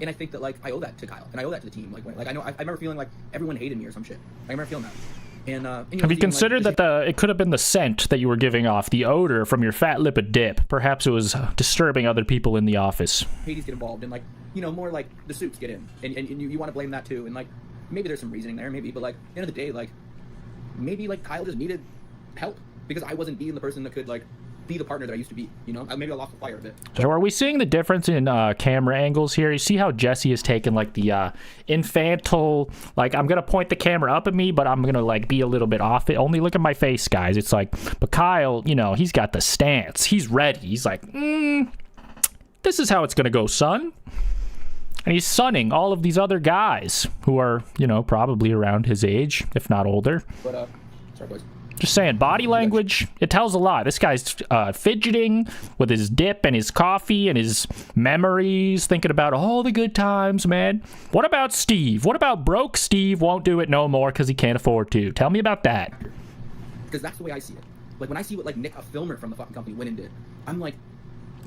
And I think that like I owe that to Kyle and I owe that to the team. Like I know I remember feeling like everyone hated me or some shit. I remember feeling that. And have you considered that it could have been the scent that you were giving off, the odor from your fat lip of dip? Perhaps it was disturbing other people in the office. Hades get involved and like more like the suits get in and you want to blame that too and like maybe there's some reasoning there maybe, but like at the end of the day like maybe like Kyle just needed help because I wasn't being the person that could like be the partner that I used to be, you know? Maybe I lost the fire a bit. So are we seeing the difference in camera angles here? You see how Jesse has taken like the infantile, like I'm gonna point the camera up at me, but I'm gonna like be a little bit off it. Only look at my face, guys. It's like, but Kyle, you know, he's got the stance. He's ready. He's like, this is how it's gonna go, son. And he's sunning all of these other guys who are, you know, probably around his age, if not older. But sorry boys. Just saying, body language, it tells a lot. This guy's fidgeting with his dip and his coffee and his memories, thinking about all the good times, man. What about Steve? What about broke Steve won't do it no more because he can't afford to? Tell me about that. Because that's the way I see it. Like, when I see what, like, Nick, a filmer from the fucking company, went and did, I'm like...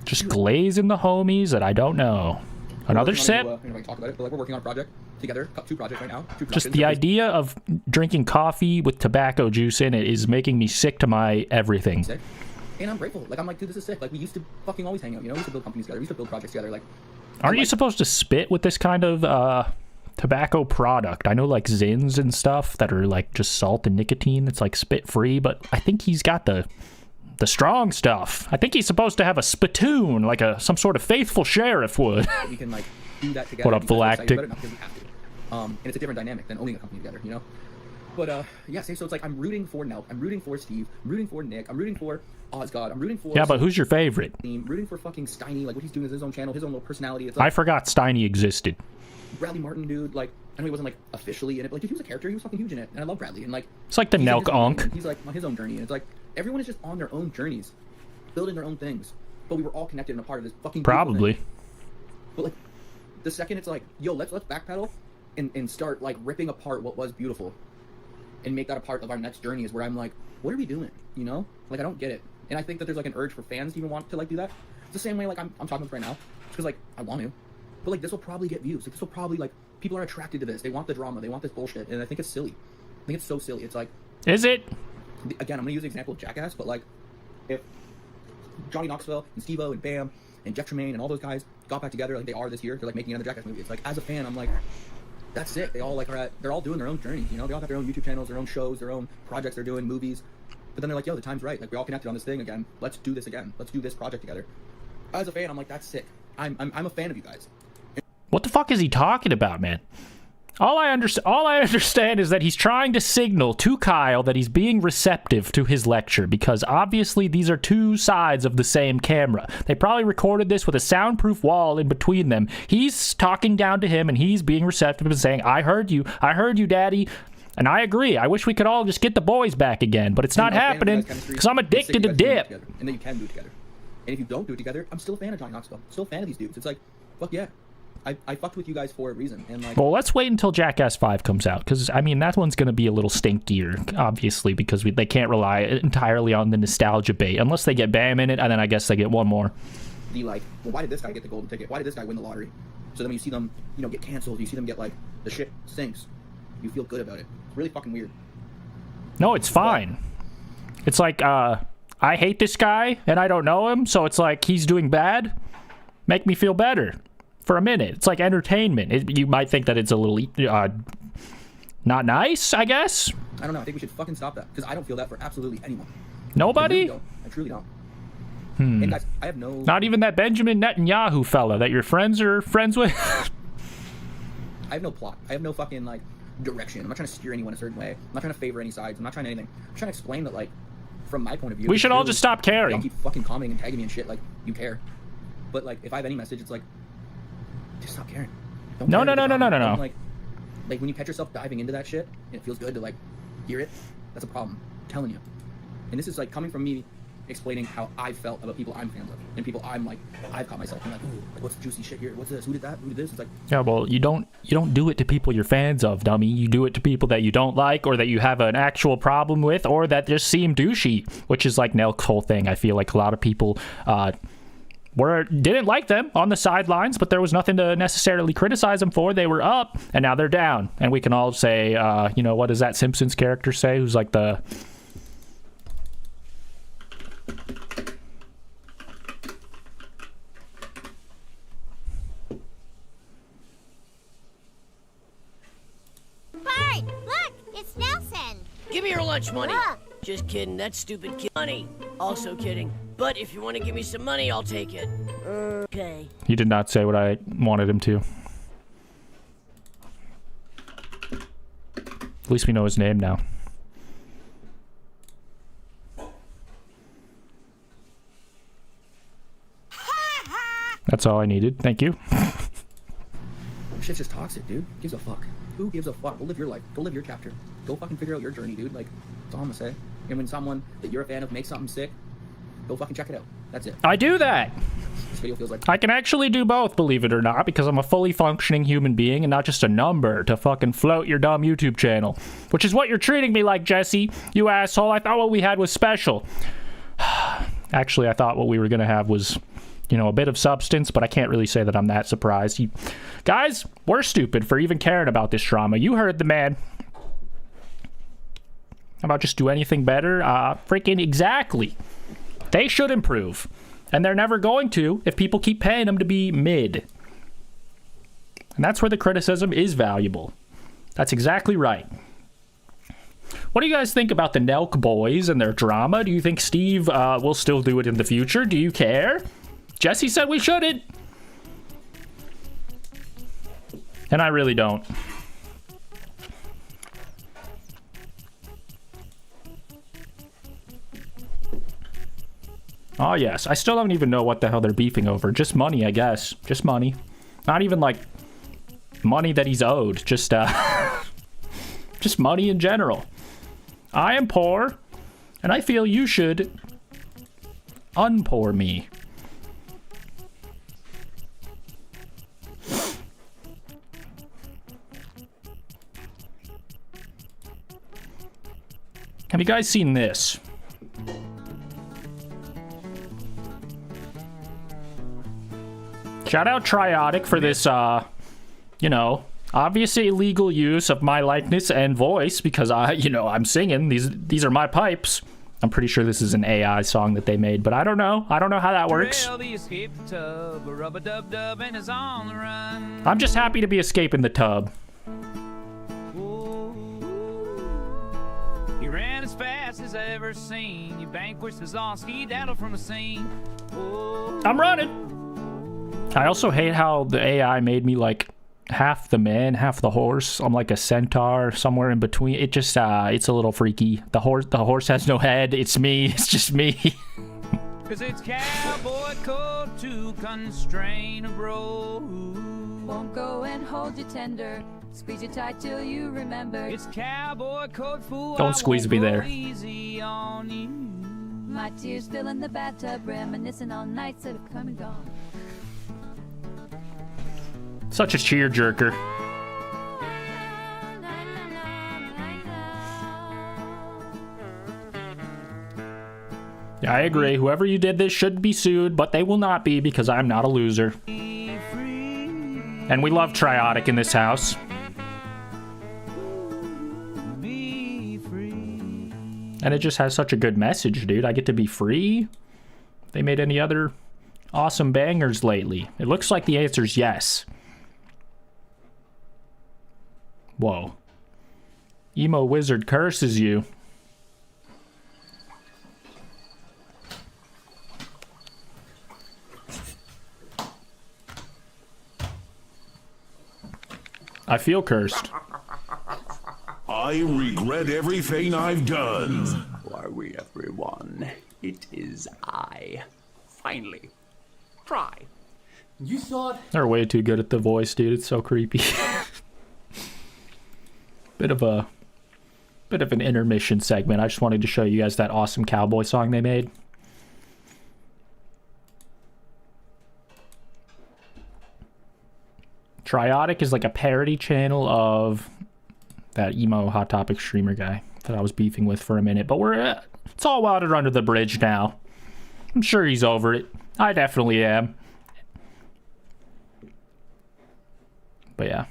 Just glazing the homies that I don't know. Another sip? Talk about it, but, like, we're working on a project together, two projects right now. Just the idea of drinking coffee with tobacco juice in it is making me sick to my everything. Sick. And I'm grateful. Like, I'm like, dude, this is sick. Like, we used to fucking always hang out, you know? We used to build companies together. We used to build projects together. Like, aren't you supposed to spit with this kind of tobacco product? I know, like, Zins and stuff that are, like, just salt and nicotine. It's, like, spit-free, but I think he's got the The strong stuff. I think he's supposed to have a spittoon, like some sort of faithful sheriff would. We can like do that together. What up, Galactic? And it's a different dynamic than owning a company together, you know? But yeah, so it's like I'm rooting for NELK, I'm rooting for Steve, I'm rooting for Nick, I'm rooting for Osgod, I'm rooting for... Yeah, but who's your favorite? I'm rooting for fucking Steiny, like what he's doing is his own channel, his own little personality. It's like, I forgot Steiny existed. Bradley Martin, dude, like, I know he wasn't like officially in it, but like if he was a character, he was fucking huge in it, and I love Bradley, and like... It's like the NELK Unk. He's like on his own journey, and it's like, everyone is just on their own journeys, building their own things, but we were all connected and a part of this fucking... Probably. But like, the second it's like, yo, let's backpedal and start like ripping apart what was beautiful and make that a part of our next journey is where I'm like, what are we doing? You know? Like, I don't get it. And I think that there's like an urge for fans to even want to like do that. It's the same way like I'm talking with right now. It's because like I want to. But like this will probably get views. Like this will probably like people are attracted to this. They want the drama. They want this bullshit. And I think it's silly. I think it's so silly. It's like, is it? Again, I'm gonna use the example of Jackass, but like if Johnny Knoxville and Steve-O and Bam and Jeff Tremaine and all those guys got back together like they are this year, they're like making another Jackass movie. It's like as a fan, I'm like, that's sick. They all like they're all doing their own journeys, you know? They all got their own YouTube channels, their own shows, their own projects they're doing, movies. But then they're like, yo, the time's right. Like, we're all connected on this thing again. Let's do this again. Let's do this project together. As a fan, I'm like, that's sick. I'm a fan of you guys. What the fuck is he talking about, man? All I understand is that he's trying to signal to Kyle that he's being receptive to his lecture, because obviously these are two sides of the same camera. They probably recorded this with a soundproof wall in between them. He's talking down to him and he's being receptive and saying, I heard you, Daddy. And I agree. I wish we could all just get the boys back again, but it's not happening because I'm addicted to dip. And then you can do it together. And if you don't do it together, I'm still a fan of Johnny Knoxville. Still a fan of these dudes. It's like, fuck yeah. I fucked with you guys for a reason. And like, well, let's wait until Jackass 5 comes out, because I mean that one's going to be a little stinkier, obviously, because they can't rely entirely on the nostalgia bait unless they get Bam in it, and then I guess they get one more. The like, well, why did this guy get the golden ticket? Why did this guy win the lottery? So then when you see them, you know, get canceled, you see them get like the shit sinks, you feel good about it. It's really fucking weird. No, it's fine. It's like I hate this guy and I don't know him, so it's like he's doing bad. Make me feel better. For a minute. It's like entertainment. You might think that it's a little not nice, I guess. I don't know. I think we should fucking stop that, because I don't feel that for absolutely anyone. Nobody? I truly don't. And guys, I have no... Not even that Benjamin Netanyahu fella that your friends are friends with? I have no plot. I have no fucking, like, direction. I'm not trying to steer anyone a certain way. I'm not trying to favor any sides. I'm not trying to anything. I'm trying to explain that, like, from my point of view... We should all just stop caring. Y'all keep fucking commenting and tagging me and shit like you care. But, like, if I have any message, it's like... just stop caring. No. Like when you catch yourself diving into that shit and it feels good to like hear it, that's a problem. I'm telling you. And this is like coming from me explaining how I felt about people I'm fans of and people I'm like, I've caught myself. I'm like, ooh, like, what's the juicy shit here? What's this? Who did that? Who did this? It's like, yeah, well, you don't do it to people you're fans of, dummy. You do it to people that you don't like, or that you have an actual problem with, or that just seem douchey, which is like NELK's whole thing. I feel like a lot of people didn't like them on the sidelines, but there was nothing to necessarily criticize them for. They were up, and now they're down. And we can all say, you know, what does that Simpsons character say? Who's like the... Bart, look, it's Nelson. Give me your lunch money. Just kidding, that's stupid kid money. Also kidding. But if you want to give me some money, I'll take it. Okay. He did not say what I wanted him to. At least we know his name now. That's all I needed. Thank you. shit's just toxic, dude. Gives a fuck. Who gives a fuck? Go live your life. Go live your chapter. Go fucking figure out your journey, dude. Like, that's all I'm gonna say. And when someone that you're a fan of makes something sick, go fucking check it out. That's it. I do that. This video feels like... I can actually do both, believe it or not, because I'm a fully functioning human being and not just a number to fucking float your dumb YouTube channel. Which is what you're treating me like, Jesse. You asshole. I thought what we had was special. Actually, I thought what we were gonna have was, you know, a bit of substance, but I can't really say that I'm that surprised. Guys, we're stupid for even caring about this drama. You heard the man. How about just do anything better? Freaking exactly. They should improve. And they're never going to if people keep paying them to be mid. And that's where the criticism is valuable. That's exactly right. What do you guys think about the NELK boys and their drama? Do you think Steve will still do it in the future? Do you care? Jesse said we shouldn't. And I really don't. Oh, yes. I still don't even know what the hell they're beefing over. Just money, I guess. Just money. Not even, like, money that he's owed. Just, just money in general. I am poor, and I feel you should unpoor me. Have you guys seen this? Shout out Triotic for this, you know, obviously illegal use of my likeness and voice because I'm singing. These are my pipes. I'm pretty sure this is an AI song that they made, but I don't know. I don't know how that works. I'm just happy to be escaping the tub. He ran as fast as I ever seen. You vanquished his all skedaddle from the scene. I'm running. I also hate how the AI made me like half the man, half the horse. I'm like a centaur somewhere in between. It just it's a little freaky. The horse has no head. It's me. It's just me. Cause it's cowboy code to constrain a bro. Won't go and hold you tender. Squeeze you tight till you remember. It's cowboy code, fool. Don't squeeze me there. Easy on you. My tears fill in the bathtub, reminiscing on nights that have come and gone. Such a cheer jerker. Yeah, I agree. Whoever you did this should be sued, but they will not be because I'm not a loser. And we love Triotic in this house. And it just has such a good message, dude. I get to be free. They made any other awesome bangers lately? It looks like the answer is yes. Whoa. Emo Wizard curses you. I feel cursed. I regret everything I've done. Are we, everyone? It is I. Finally. Try. You thought... They're way too good at the voice, dude. It's so creepy. Bit of an intermission segment. I just wanted to show you guys that awesome cowboy song they made. Triotic is like a parody channel of that emo Hot Topic streamer guy that I was beefing with for a minute, but it's all water under the bridge now. I'm sure he's over it. I definitely am. But yeah,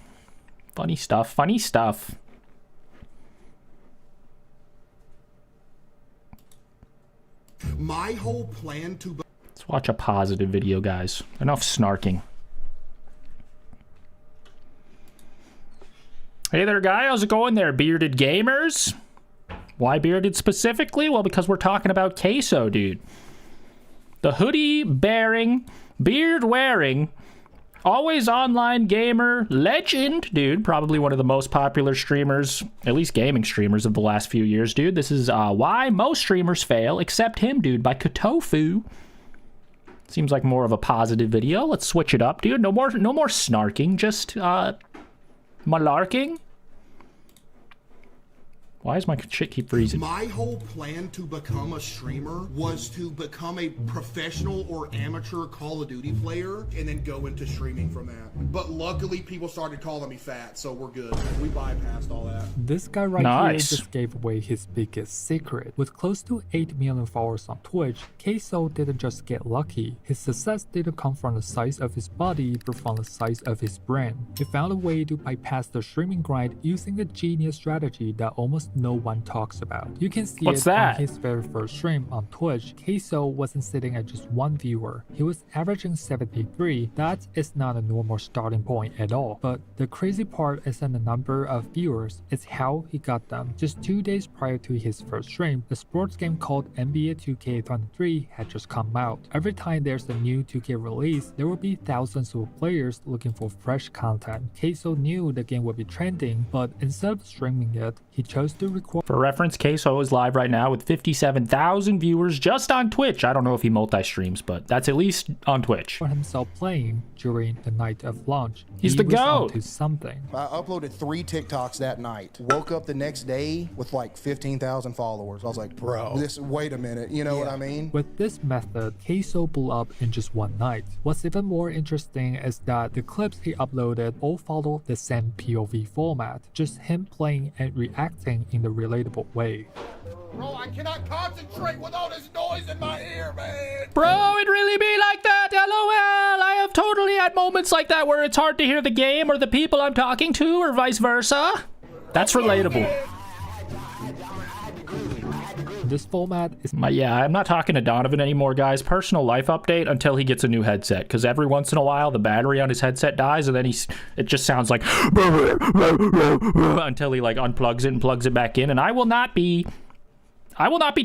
funny stuff, funny stuff. My whole plan to... Let's watch a positive video, guys. Enough snarking. Hey there, guy. How's it going there, bearded gamers? Why bearded specifically? Well, because we're talking about Queso, dude. The hoodie-bearing, beard-wearing, always online gamer legend, dude. Probably one of the most popular streamers, at least gaming streamers of the last few years, dude. This is Why Most Streamers Fail, Except Him, dude, by Kotofu. Seems like more of a positive video. Let's switch it up, dude. No more snarking, just malarking. Why does my shit keep freezing? My whole plan to become a streamer was to become a professional or amateur Call of Duty player and then go into streaming from that. But luckily, people started calling me fat, so we're good. We bypassed all that. This guy right here just gave away his biggest secret. With close to 8 million followers on Twitch, Queso didn't just get lucky. His success didn't come from the size of his body, but from the size of his brain. He found a way to bypass the streaming grind using the genius strategy that almost no one talks about. You can see What's it that? on his very first stream on Twitch. Queso wasn't sitting at just one viewer. He was averaging 73. That is not a normal starting point at all. But the crazy part isn't the number of viewers, it's how he got them. Just 2 days prior to his first stream, the sports game called NBA 2K23 had just come out. Every time there's a new 2K release, there will be thousands of players looking for fresh content. Queso knew the game would be trending, but instead of streaming it, he chose to record. For reference, Queso is live right now with 57,000 viewers just on Twitch. I don't know if he multi-streams, but that's at least on Twitch. For himself playing during the night of launch. He's the was GOAT. onto something. I uploaded 3 TikToks that night. Woke up the next day with like 15,000 followers. I was like, bro, wait a minute. You know what I mean? With this method, Queso blew up in just one night. What's even more interesting is that the clips he uploaded all follow the same POV format, just him playing and reacting in the relatable way. Bro, I cannot concentrate with all this noise in my ear, man. Bro, it really be like that, LOL. I have totally had moments like that where it's hard to hear the game or the people I'm talking to or vice versa. That's relatable. This format is I'm not talking to Donovan anymore, guys. Personal life update until he gets a new headset, because every once in a while the battery on his headset dies and then it just sounds like until he like unplugs it and plugs it back in, and I will not be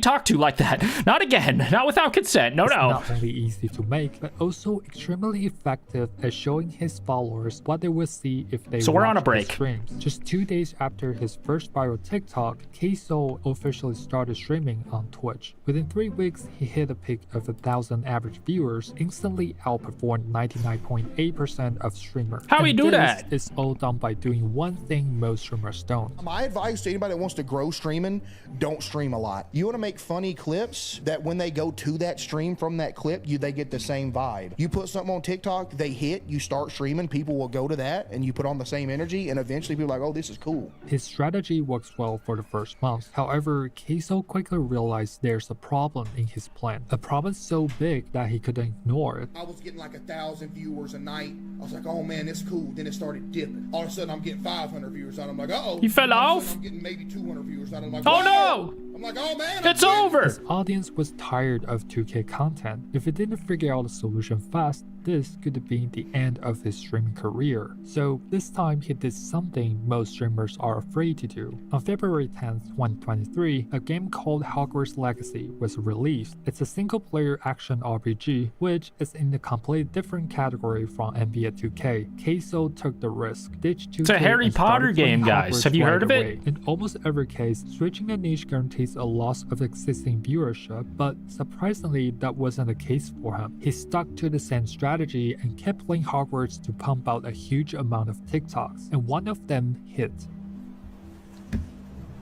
talked to like that. Not again. Not without consent. No. not only easy to make, but also extremely effective at showing his followers what they would see if they So we're on a watched break. his streams. Just 2 days after his first viral TikTok, Queso officially started streaming on Twitch. Within 3 weeks, he hit a peak of 1,000 average viewers, instantly outperformed 99.8% of streamers. How he do that? It's all done by doing one thing most streamers don't. My advice to anybody that wants to grow streaming, don't stream a lot. You want to make funny clips that when they go to that stream from that clip, they get the same vibe. You put something on TikTok, they hit, you start streaming, people will go to that, and you put on the same energy, and eventually people are like, oh, this is cool. His strategy works well for the first month. However, Queso quickly realized there's a problem in his plan. A problem so big that he couldn't ignore it. I was getting like 1,000 viewers a night. I was like, oh man, it's cool. Then it started dipping. All of a sudden, I'm getting 500 viewers out. I'm like, uh-oh. You fell off? I'm getting maybe 200 viewers out. I'm like, oh no! I'm like, oh man, it's over! His audience was tired of 2K content. If he didn't figure out a solution fast, this could have been the end of his streaming career. So this time he did something most streamers are afraid to do. On February 10th, 2023, a game called Hogwarts Legacy was released. It's a single-player action RPG, which is in a completely different category from NBA 2K. Queso took the risk, ditched 2K. It's a Harry Potter game, guys. Have you heard of it? In almost every case, switching the niche guarantees a loss of existing viewership, but surprisingly, that wasn't the case for him. He stuck to the same strategy and kept playing Hogwarts to pump out a huge amount of TikToks, and one of them hit.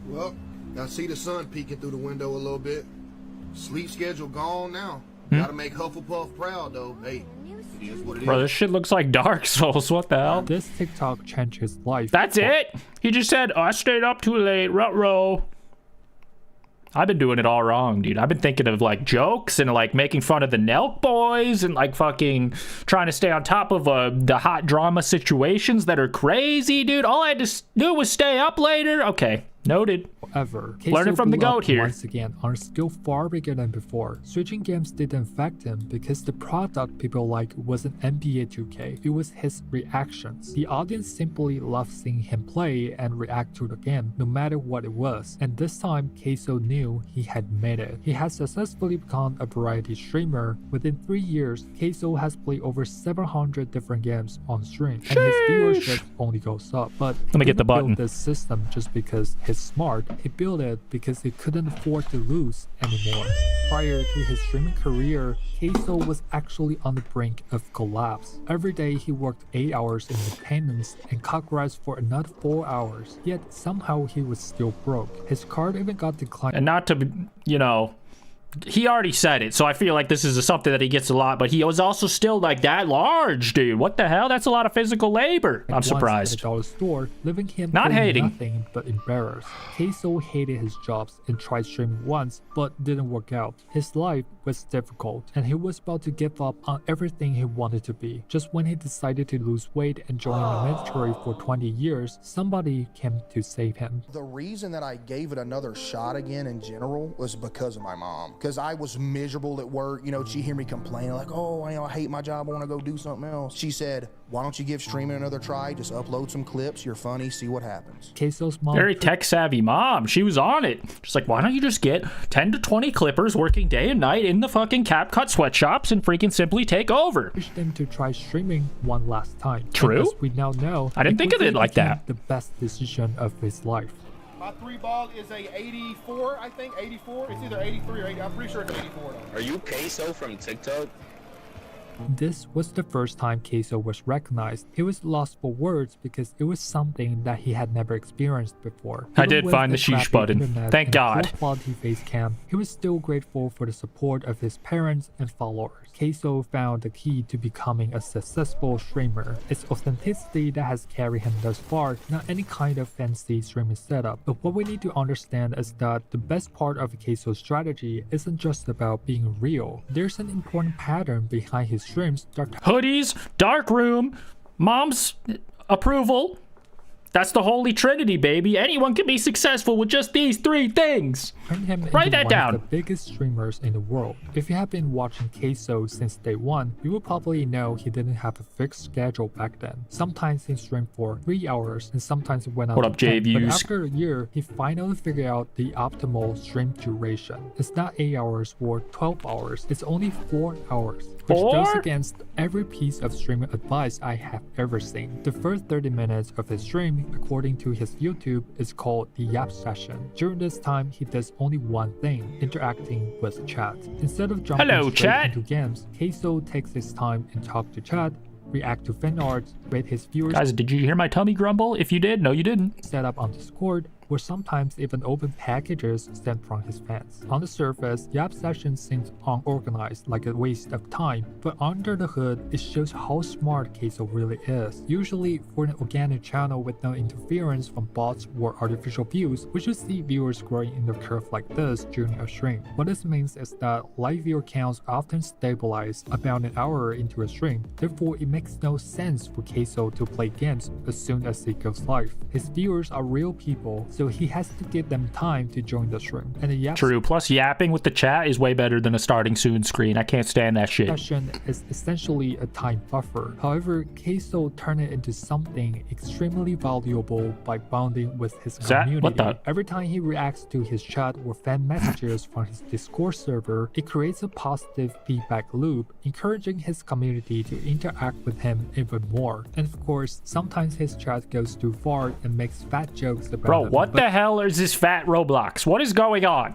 Well, I see the sun peeking through the window a little bit. Sleep schedule gone now. Gotta make Hufflepuff proud though. Hey, it is what it is. Bro, this shit looks like Dark Souls. What the hell? This TikTok changed his life. That's it? He just said, oh, I stayed up too late. Ruh-roh. I've been doing it all wrong, dude. I've been thinking of like jokes and like making fun of the NELK boys and like fucking trying to stay on top of the hot drama situations that are crazy, dude. All I had to do was stay up later. Okay, noted. Learning from the GOAT here. Once again, on a scale far bigger than before. Switching games didn't affect him because the product people like wasn't NBA 2K. It was his reactions. The audience simply loved seeing him play and react to the game, no matter what it was. And this time, Queso knew he had made it. He has successfully become a variety streamer. Within 3 years, Queso has played over 700 different games on stream, and his viewership only goes up. But let me get the button. He built this system just because he's smart. He built it because he couldn't afford to lose anymore. Prior to his streaming career, Queso was actually on the brink of collapse. Every day he worked 8 hours in maintenance and cut grass for another 4 hours. Yet somehow he was still broke. His card even got declined. And not to, you know, he already said it, so I feel like this is something that he gets a lot, but he was also still like that large, dude. What the hell? That's a lot of physical labor. I'm surprised. At a dollar store, leaving him Not feeling hating. nothing but embarrassed. Queso hated his jobs and tried streaming once, but didn't work out. His life was difficult, and he was about to give up on everything he wanted to be. Just when he decided to lose weight and join the military for 20 years, somebody came to save him. The reason that I gave it another shot again in general was because of my mom. Because I was miserable at work. You know, she'd hear me complaining like, oh, I hate my job. I want to go do something else. She said, why don't you give streaming another try? Just upload some clips. You're funny. See what happens. Queso's mom. Very tech savvy mom. She was on it. She's like, why don't you just get 10 to 20 clippers working day and night in the fucking CapCut sweatshops and freaking simply take over. Pushed him to try streaming one last time. True. And as we now know, I didn't think of it like that. The best decision of his life. My 3-ball is a 84, I think. 84. It's either 83 or 80. I'm pretty sure it's 84. Are you Queso from TikTok? This was the first time Queso was recognized. He was lost for words because it was something that he had never experienced before. I did find the sheesh button. Thank God. Quality face cam. He was still grateful for the support of his parents and followers. Queso found the key to becoming a successful streamer. It's authenticity that has carried him thus far, not any kind of fancy streaming setup. But what we need to understand is that the best part of Queso's strategy isn't just about being real. There's an important pattern behind his streams that hoodies, dark room, mom's approval. That's the holy trinity, baby. Anyone can be successful with just these 3 things. turned him Write into that one down. of the biggest streamers in the world. If you have been watching Queso since day one, you will probably know he didn't have a fixed schedule back then. Sometimes he streamed for 3 hours, and sometimes it went out What to up, 10. But JViews? after a year, he finally figured out the optimal stream duration. It's not 8 hours or 12 hours, it's only 4 hours. Which goes against every piece of streaming advice I have ever seen. The first 30 minutes of his stream, according to his YouTube, is called the Yap Session. During this time, he does only one thing, interacting with chat. Instead of jumping straight into games, Queso takes his time and talk to chat, react to fan arts, rate his viewers. Guys, did you hear my tummy grumble? If you did, no you didn't. Set up on Discord, or sometimes even open packages sent from his fans. On the surface, Yap Session seems unorganized, like a waste of time, but under the hood, it shows how smart Queso really is. Usually, for an organic channel with no interference from bots or artificial views, we should see viewers growing in the curve like this during a stream. What this means is that live viewer counts often stabilize about an hour into a stream, therefore it makes no sense for Queso to play games as soon as he goes live. His viewers are real people, so he has to give them time to join the stream. And the Yap True, plus yapping with the chat is way better than a starting soon screen. I can't stand that shit. Session is essentially a time buffer. However, Queso turned it into something extremely valuable by bonding with his community. What the? Every time he reacts to his chat or fan messages from his Discord server, it creates a positive feedback loop, encouraging his community to interact with him even more. And of course, sometimes his chat goes too far and makes fat jokes about Bro, him. what the hell is this fat Roblox? What is going on?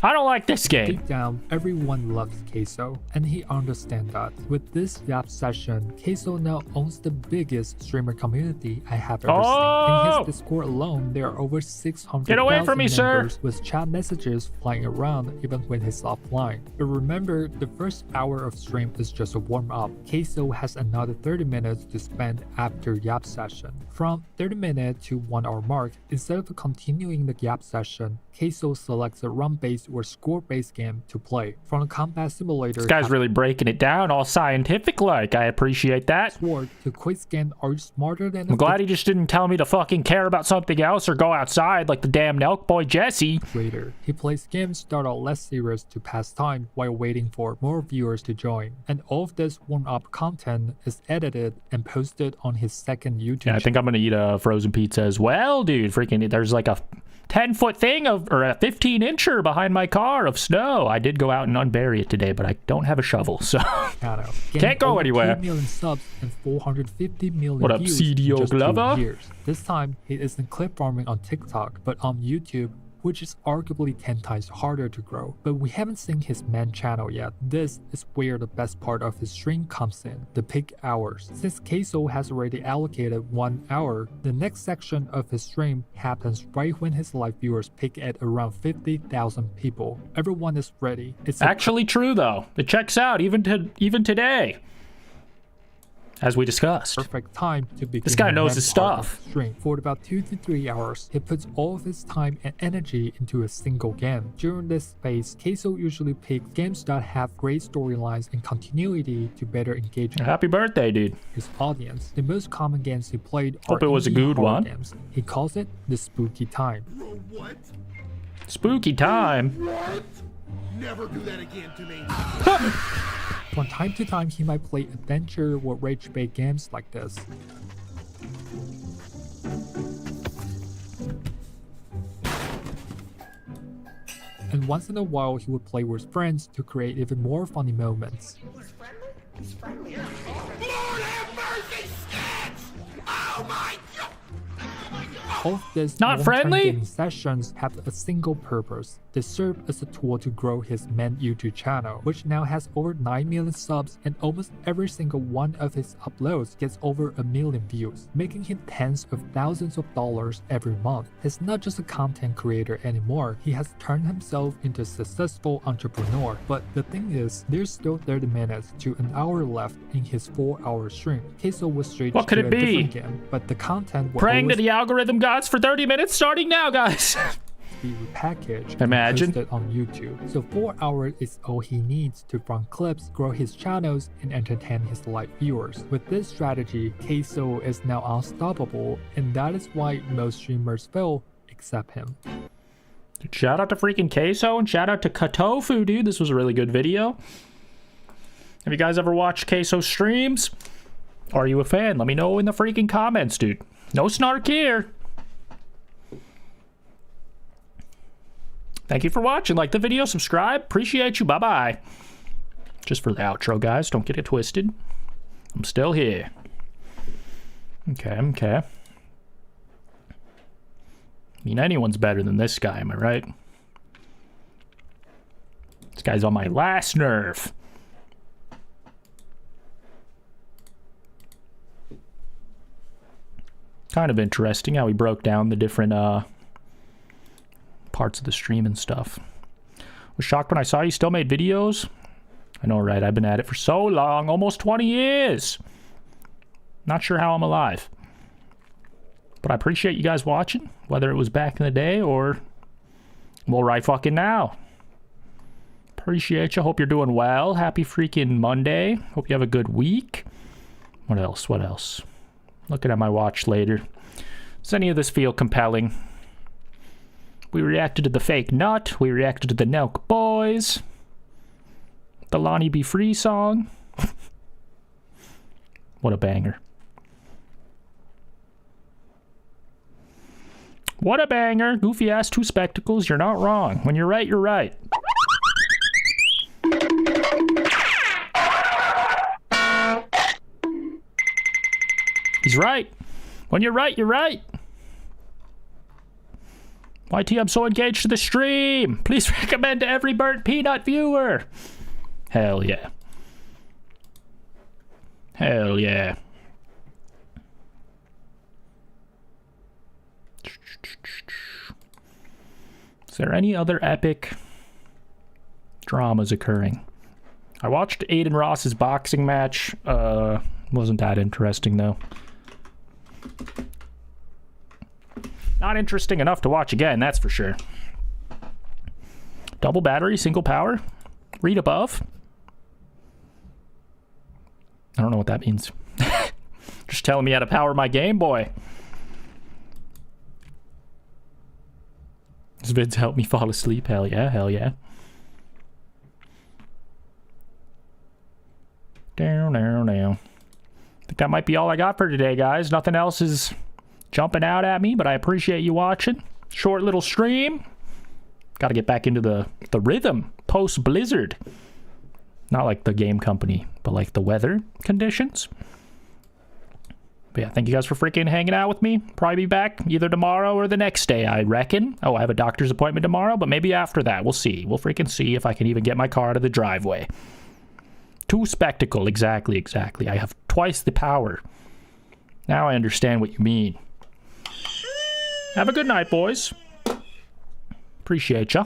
I don't like this game. Deep down, everyone loves Queso, and he understands that. With this Yap Session, Queso now owns the biggest streamer community I have ever seen. In his Discord alone, there are over 600,000 Get away from me, members sir. with chat messages flying around even when he's offline. But remember, the first hour of stream is just a warm-up. Queso has another 30 minutes to spend after Yap Session. From 30 minute to 1 hour mark, instead of continuing the Yap Session, Queso selects a run-based or score-based game to play. From a combat simulator, This guy's really breaking it down all scientific like. I appreciate that. Sword to quiz game, are you smarter than I'm glad he just didn't tell me to fucking care about something else or go outside like the damn NELK boy Jesse. Later, he plays games that are less serious to pass time while waiting for more viewers to join. And all of this warm-up content is edited and posted on his second YouTube Yeah, I think I'm gonna eat a frozen pizza as well, dude. Freaking, there's like a 10-foot thing or a 15-incher behind my car of snow. I did go out and unbury it today, but I don't have a shovel, so can't go anywhere. 2 million subs and 450 million What up, views in CDO just 2 Glover? years. This time, he isn't clip farming on TikTok, but on YouTube, which is arguably 10 times harder to grow. But we haven't seen his main channel yet. This is where the best part of his stream comes in, the peak hours. Since Queso has already allocated 1 hour, the next section of his stream happens right when his live viewers peak at around 50,000 people. Everyone is ready. It's actually true though. It checks out even today. As we discussed. Perfect time to begin. This guy knows his stuff. Stream. For about 2 to 3 hours, he puts all of his time and energy into a single game. During this phase, Queso usually picks games that have great storylines and continuity to better engage. Happy birthday, dude. His audience. The most common games he played are Hope it was a good one. Games. He calls it the spooky time. What? Spooky time? What? Never do that again to me. From time to time, he might play adventure or rage-bait games like this. And once in a while, he would play with friends to create even more funny moments. He's friendly. Lord have mercy, sketch! Oh my god! All of these not friendly gaming sessions have a single purpose. They serve as a tool to grow his main YouTube channel, which now has over 9 million subs, and almost every single one of his uploads gets over 1 million views, making him tens of thousands of dollars every month. He's not just a content creator anymore, he has turned himself into a successful entrepreneur. But the thing is, there's still 30 minutes to an hour left in his 4-hour stream. Queso was straight what could to it a be? different game, but the content will praying to always the algorithm gods for 30 minutes starting now, guys. be repackaged Imagine. and posted on YouTube. So 4 hours is all he needs to run clips, grow his channels, and entertain his live viewers. With this strategy, Queso is now unstoppable, and that is why most streamers fail except him. Dude, shout out to freaking Queso and shout out to Katofu, dude. This was a really good video. Have you guys ever watched Queso streams? Are you a fan? Let me know in the freaking comments, dude. No snark here. Thank you for watching. Like the video, subscribe. Appreciate you. Bye-bye. Just for the outro, guys. Don't get it twisted. I'm still here. Okay. I mean, anyone's better than this guy, am I right? This guy's on my last nerve. Kind of interesting how he broke down the different parts of the stream and stuff. Was shocked when I saw you still made videos. I know, right? I've been at it for so long, almost 20 years. Not sure how I'm alive. But I appreciate you guys watching, whether it was back in the day or, well, right fucking now. Appreciate you. Hope you're doing well. Happy freaking Monday. Hope you have a good week. What else? Looking at my watch later. Does any of this feel compelling? We reacted to the fake nut. We reacted to the NELK boys. The Lonnie Be Free song. What a banger. What a banger. Goofy ass 2 spectacles. You're not wrong. When you're right, you're right. He's right. When you're right, you're right. YT, I'm so engaged to the stream. Please recommend to every burnt peanut viewer. Hell yeah. Hell yeah. Is there any other epic dramas occurring? I watched Aiden Ross's boxing match. Wasn't that interesting though. Not interesting enough to watch again, that's for sure. Double battery, single power. Read above. I don't know what that means. Just telling me how to power my Game Boy. These vids help me fall asleep. Hell yeah, hell yeah. Down. I think that might be all I got for today, guys. Nothing else is jumping out at me, but I appreciate you watching. Short little stream. Got to get back into the rhythm post-blizzard. Not like the game company, but like the weather conditions. But yeah, thank you guys for freaking hanging out with me. Probably be back either tomorrow or the next day, I reckon. Oh, I have a doctor's appointment tomorrow, but maybe after that. We'll see. We'll freaking see if I can even get my car to the driveway. 2 spectacle. Exactly. I have twice the power. Now I understand what you mean. Have a good night, boys. Appreciate ya.